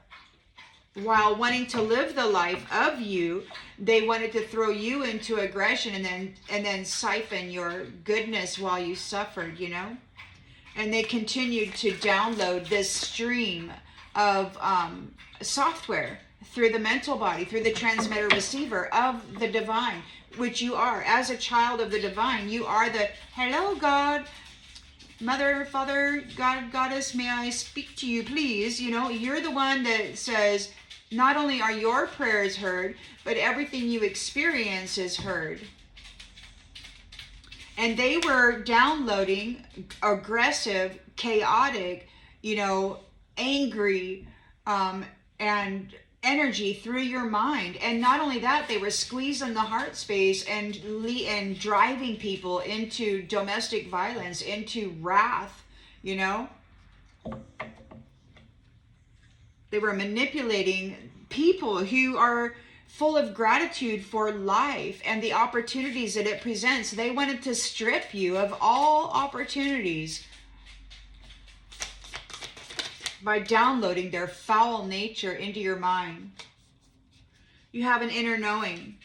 While wanting to live the life of you, they wanted to throw you into aggression and then siphon your goodness while you suffered, you know? And they continued to download this stream of software through the mental body, through the transmitter receiver of the divine, which you are. As a child of the divine, you are the, hello God, Mother, Father, God, Goddess, may I speak to you, please? You know, you're the one that says, not only are your prayers heard, but everything you experience is heard. And they were downloading aggressive, chaotic, you know, angry, and energy through your mind. And not only that, they were squeezing the heart space and driving people into domestic violence, into wrath, you know. They were manipulating people who are full of gratitude for life and the opportunities that it presents. They wanted to strip you of all opportunities by downloading their foul nature into your mind. You have an inner knowing.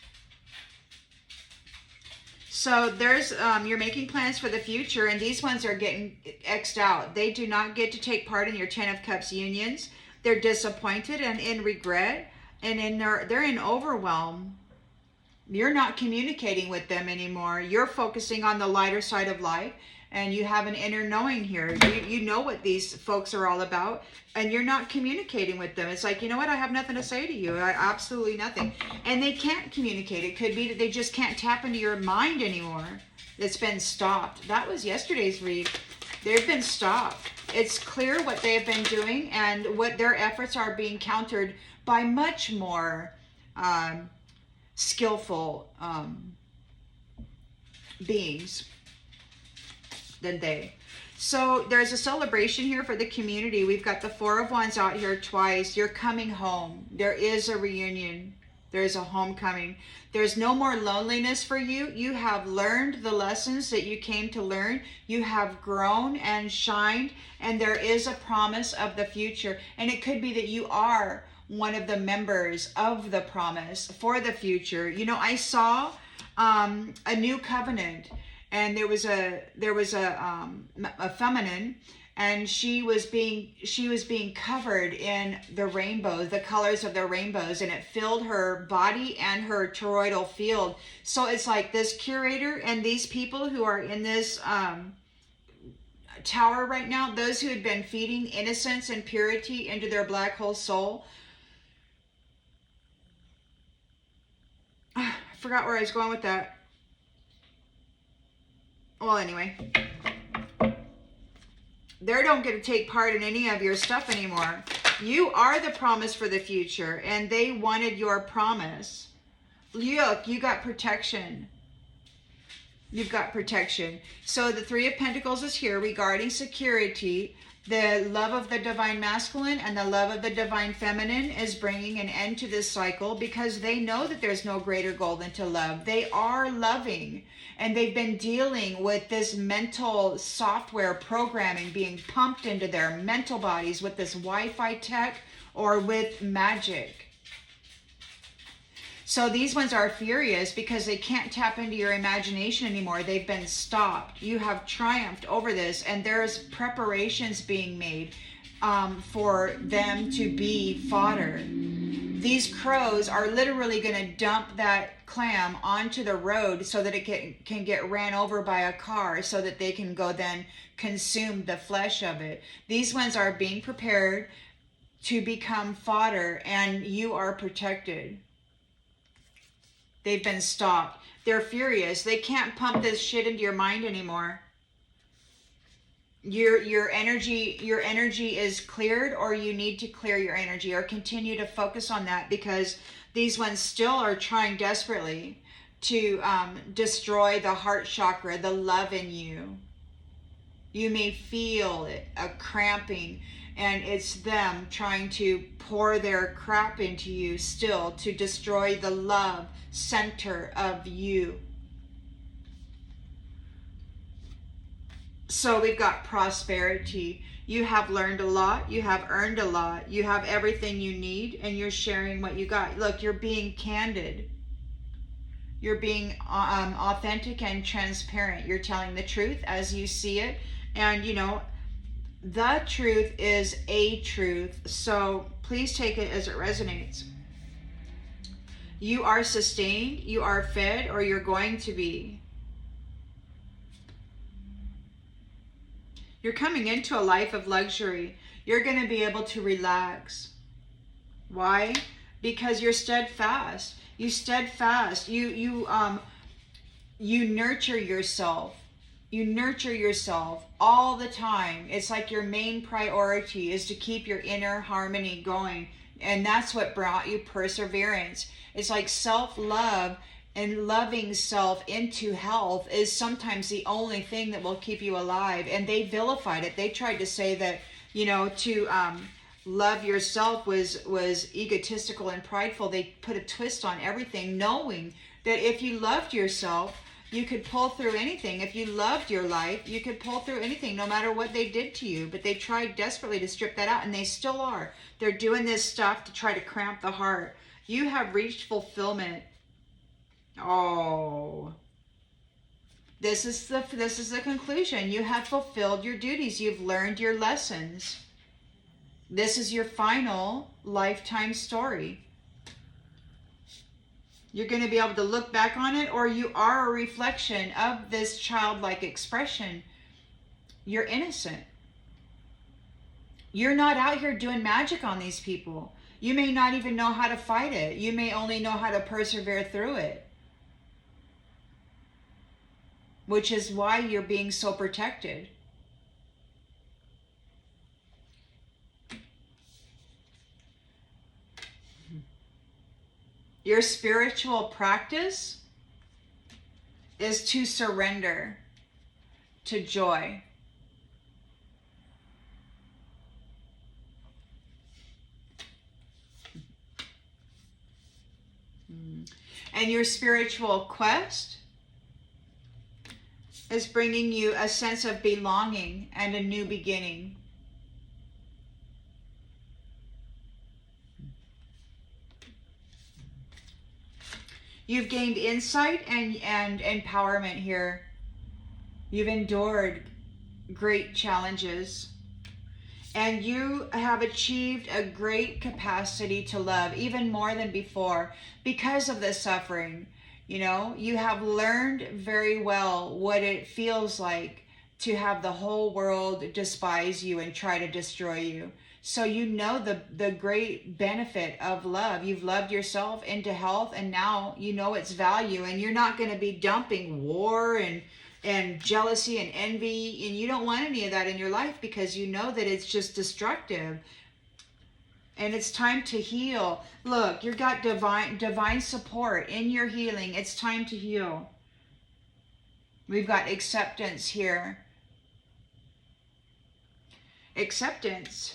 So there's, you're making plans for the future, and these ones are getting X'd out. They do not get to take part in your 10 of Cups unions. They're disappointed and in regret, and they're in overwhelm. You're not communicating with them anymore. You're focusing on the lighter side of life, and you have an inner knowing here. You know what these folks are all about, and you're not communicating with them. It's like, you know what? I have nothing to say to you. Absolutely nothing. And they can't communicate. It could be that they just can't tap into your mind anymore. It's been stopped. That was yesterday's read. They've been stopped. It's clear what they've been doing, and what their efforts are being countered by much more skillful beings than they. So there's a celebration here for the community. We've got the Four of Wands out here twice. You're coming home. There is a reunion. There's a homecoming. There's no more loneliness for you. You have learned the lessons that you came to learn. You have grown and shined, and there is a promise of the future. And it could be that you are one of the members of the promise for the future. You know, I saw a new covenant, and there was a feminine, and she was being covered in the rainbows, the colors of the rainbows, and it filled her body and her toroidal field. So it's like this curator and these people who are in this tower right now, those who had been feeding innocence and purity into their black hole soul. I forgot where I was going with that. Well, anyway. They don't get to take part in any of your stuff anymore. You are the promise for the future, and they wanted your promise. Look, you got protection. You've got protection. So the Three of Pentacles is here regarding security. The love of the divine masculine and the love of the divine feminine is bringing an end to this cycle because they know that there's no greater goal than to love. They are loving, and they've been dealing with this mental software programming being pumped into their mental bodies with this Wi-Fi tech or with magic. So these ones are furious because they can't tap into your imagination anymore. They've been stopped. You have triumphed over this, and there's preparations being made for them to be fodder. These crows are literally going to dump that clam onto the road so that it can get ran over by a car so that they can go then consume the flesh of it. These ones are being prepared to become fodder, and you are protected. They've been stopped. They're furious. They can't pump this shit into your mind anymore. Your energy is cleared, or you need to clear your energy or continue to focus on that, because these ones still are trying desperately to destroy the heart chakra, the love in you. You may feel it, a cramping, and it's them trying to pour their crap into you still to destroy the love center of you. So we've got prosperity. You have learned a lot. You have earned a lot. You have everything you need, and you're sharing what you got. Look, you're being candid. You're being authentic and transparent. You're telling the truth as you see it. And, you know, the truth is a truth. So please take it as it resonates. You are sustained, you are fed, or you're going to be. You're coming into a life of luxury. You're going to be able to relax. Why? Because you're steadfast. You steadfast. You nurture yourself. You nurture yourself all the time. It's like your main priority is to keep your inner harmony going. And that's what brought you perseverance. It's like self-love and loving self into health is sometimes the only thing that will keep you alive. And they vilified it. They tried to say that, you know, to love yourself was egotistical and prideful. They put a twist on everything, knowing that if you loved yourself, you could pull through anything. If you loved your life, you could pull through anything, no matter what they did to you. But they tried desperately to strip that out, and they still are. They're doing this stuff to try to cramp the heart. You have reached fulfillment. Oh, this is the conclusion. You have fulfilled your duties. You've learned your lessons. This is your final lifetime story. You're going to be able to look back on it, or you are a reflection of this childlike expression. You're innocent. You're not out here doing magic on these people. You may not even know how to fight it. You may only know how to persevere through it. Which is why you're being so protected. Your spiritual practice is to surrender to joy. And your spiritual quest is bringing you a sense of belonging and a new beginning. You've gained insight and empowerment here. You've endured great challenges. And you have achieved a great capacity to love, even more than before, because of the suffering. You know, you have learned very well what it feels like to have the whole world despise you and try to destroy you. So you know the great benefit of love. You've loved yourself into health, and now you know its value, and you're not going to be dumping war and jealousy and envy, and you don't want any of that in your life because you know that it's just destructive. And it's time to heal. Look, you've got divine support in your healing. It's time to heal. We've got acceptance here. Acceptance.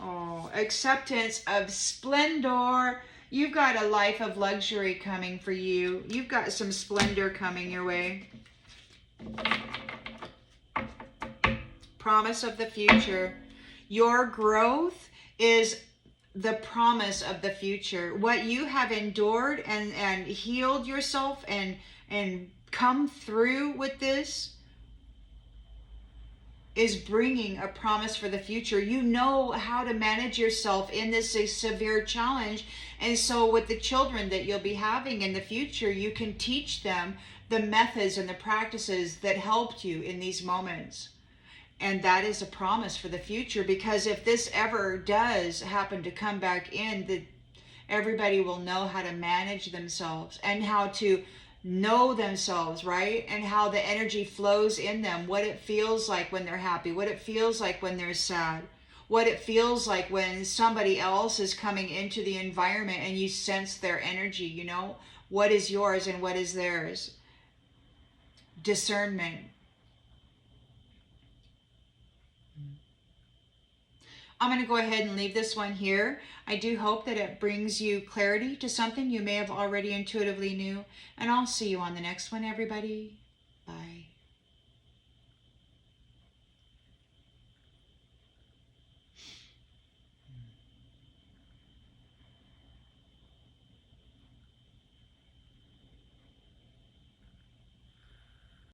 Oh, acceptance of splendor. You've got a life of luxury coming for you. You've got some splendor coming your way. Promise of the future. Your growth is the promise of the future. What you have endured and healed yourself and come through with this is bringing a promise for the future. You know how to manage yourself in this severe challenge. And so with the children that you'll be having in the future, you can teach them the methods and the practices that helped you in these moments. And that is a promise for the future, because if this ever does happen to come back in, everybody will know how to manage themselves and how to know themselves, right? And how the energy flows in them, what it feels like when they're happy, what it feels like when they're sad, what it feels like when somebody else is coming into the environment and you sense their energy, you know, what is yours and what is theirs. Discernment. I'm going to go ahead and leave this one here. I do hope that it brings you clarity to something you may have already intuitively knew. And I'll see you on the next one, everybody. Bye.